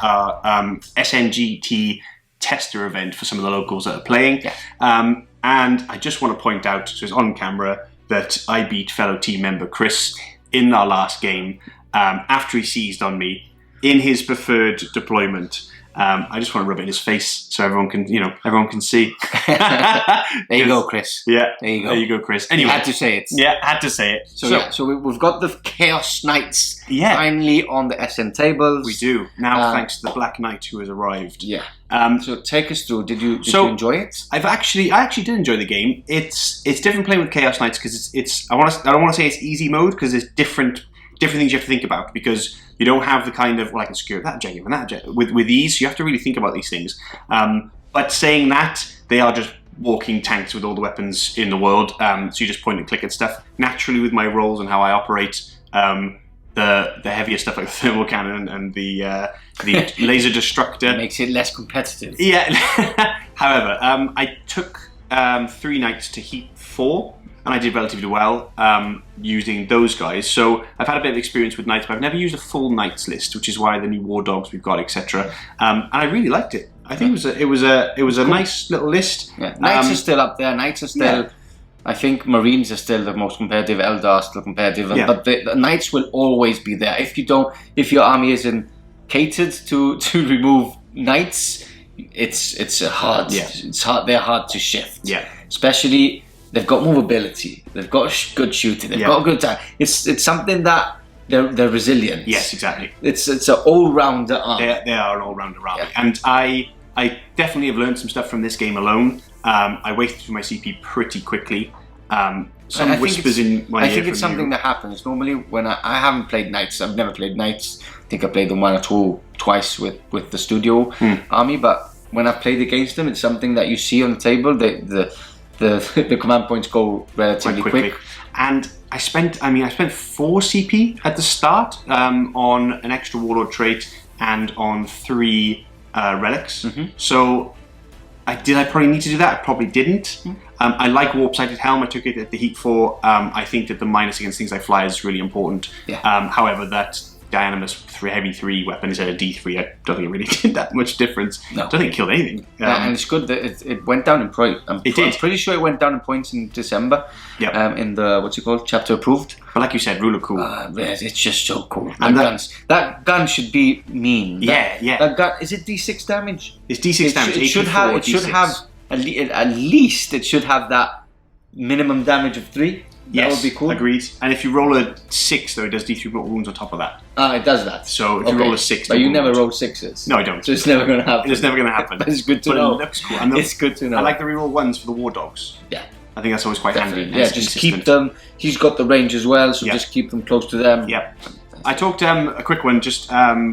SNGT tester event for some of the locals that are playing. Yeah. And I just want to point out, so it's on camera, that I beat fellow team member Chris in our last game after he seized on me in his preferred deployment. I just want to rub it in his face so everyone can see. There you go, Chris. Yeah, there you go. There you go, Chris. Anyway, you had to say it. Yeah, had to say it. So we've got the Chaos Knights finally on the SN tables. We do now, thanks to the Black Knight who has arrived. Yeah. So take us through. Did you enjoy it? I actually did enjoy the game. It's different playing with Chaos Knights because I don't want to say it's easy mode because there's different things you have to think about because you don't have the kind of, well, I can secure that objective and that objective. With these, you have to really think about these things. But saying that, they are just walking tanks with all the weapons in the world. So you just point and click at stuff. Naturally, with my roles and how I operate, the heavier stuff like the thermal cannon and the laser destructor makes it less competitive. Yeah. However, I took 3 knights to heat 4. And I did relatively well using those guys. So I've had a bit of experience with knights, but I've never used a full knights list, which is why the new war dogs we've got, etc. And I really liked it. I think it was a nice little list. Yeah. Knights are still up there. Knights are still. Yeah. I think Marines are still the most competitive. Eldar are still competitive, but the knights will always be there. If your army isn't catered to remove knights, it's hard. Yeah. It's hard. They're hard to shift. Yeah. Especially. They've got movability. They've got good shooting. They've got a good time. It's something that they're resilient. Yes, exactly. It's an all-rounder army. They are an all-rounder army, and I definitely have learned some stuff from this game alone. I wasted through my CP pretty quickly. Some whispers in my ear. I think it's something that happens normally when I haven't played knights. I've never played knights. I think I played them twice with the studio army, but when I've played against them, it's something that you see on the table. The command points go relatively quick. And I spent 4 CP at the start on an extra warlord trait and on 3 relics. So did I probably need to do that? I probably didn't. I like warp-sighted helm. I took it at the heat 4. I think that the minus against things like fly is really important. Yeah. However, that Dynamis heavy 3 weapon instead of D3, I don't think it really did that much difference. No. I don't think it killed anything. And it's good that it went down in points. I'm pretty sure it went down in points in December. Yep. In the chapter approved. But like you said, ruler cool. It's just so cool. And that gun should be mean. Yeah. That gun, is it D6 damage? It's D6 damage. It should have at least it should have that minimum damage of 3. That would be cool. Agreed. And if you roll a 6, though, it does D3 mortal wounds on top of that. It does that. So if you roll a 6... But you never roll 6s. No, I don't. So it's never going to happen. It's never going to happen. But it's good to know. It looks cool. It's good to know. I like the reroll 1s for the war dogs. Yeah. I think that's always quite handy. Yeah, just keep them. He's got the range as well, so just keep them close to them. Yep. I talked a quick one just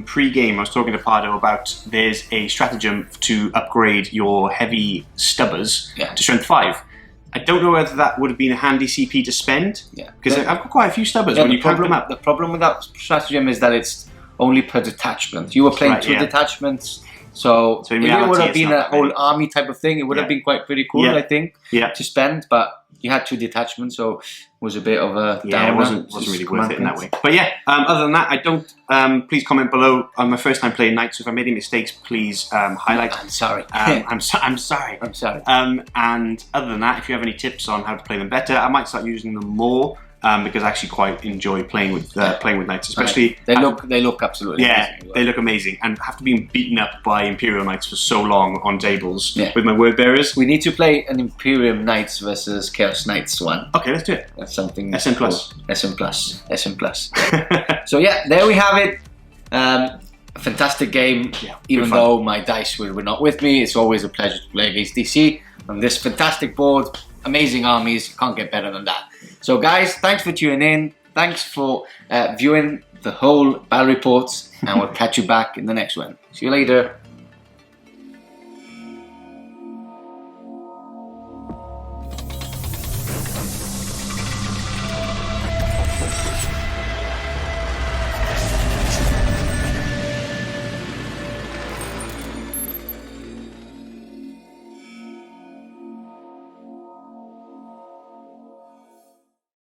pre-game. I was talking to Pardo about there's a stratagem to upgrade your heavy stubbers to strength 5. I don't know whether that would have been a handy CP to spend. Yeah. Because I've got quite a few stubbers when you count them up. The problem with that stratagem is that it's only per detachment. You were playing 2 detachments, so if it would have been a whole army type of thing, it would have been pretty cool, I think, to spend. But you had 2 detachments, so it was a bit of a Yeah, downer. it wasn't really worth it in that way. But yeah, other than that, I don't. Please comment below. On my first time playing Knights, so if I made any mistakes, please highlight. I'm sorry. I'm sorry. I'm sorry. And other than that, if you have any tips on how to play them better, I might start using them more. Because I actually quite enjoy playing with Knights, especially they look absolutely amazing. They look amazing, and after being beaten up by Imperial Knights for so long on tables Yeah. with my word bearers. We need to play an Imperium Knights versus Chaos Knights one. Okay, let's do it. That's something. SM plus. SM plus. SM plus. So yeah, there we have it. A fantastic game. Yeah, Even though my dice were not with me, it's always a pleasure to play against DC on this fantastic board. Amazing armies. Can't get better than that. So guys, thanks for tuning in. Thanks for viewing the whole battle reports, and we'll catch you back in the next one. See you later.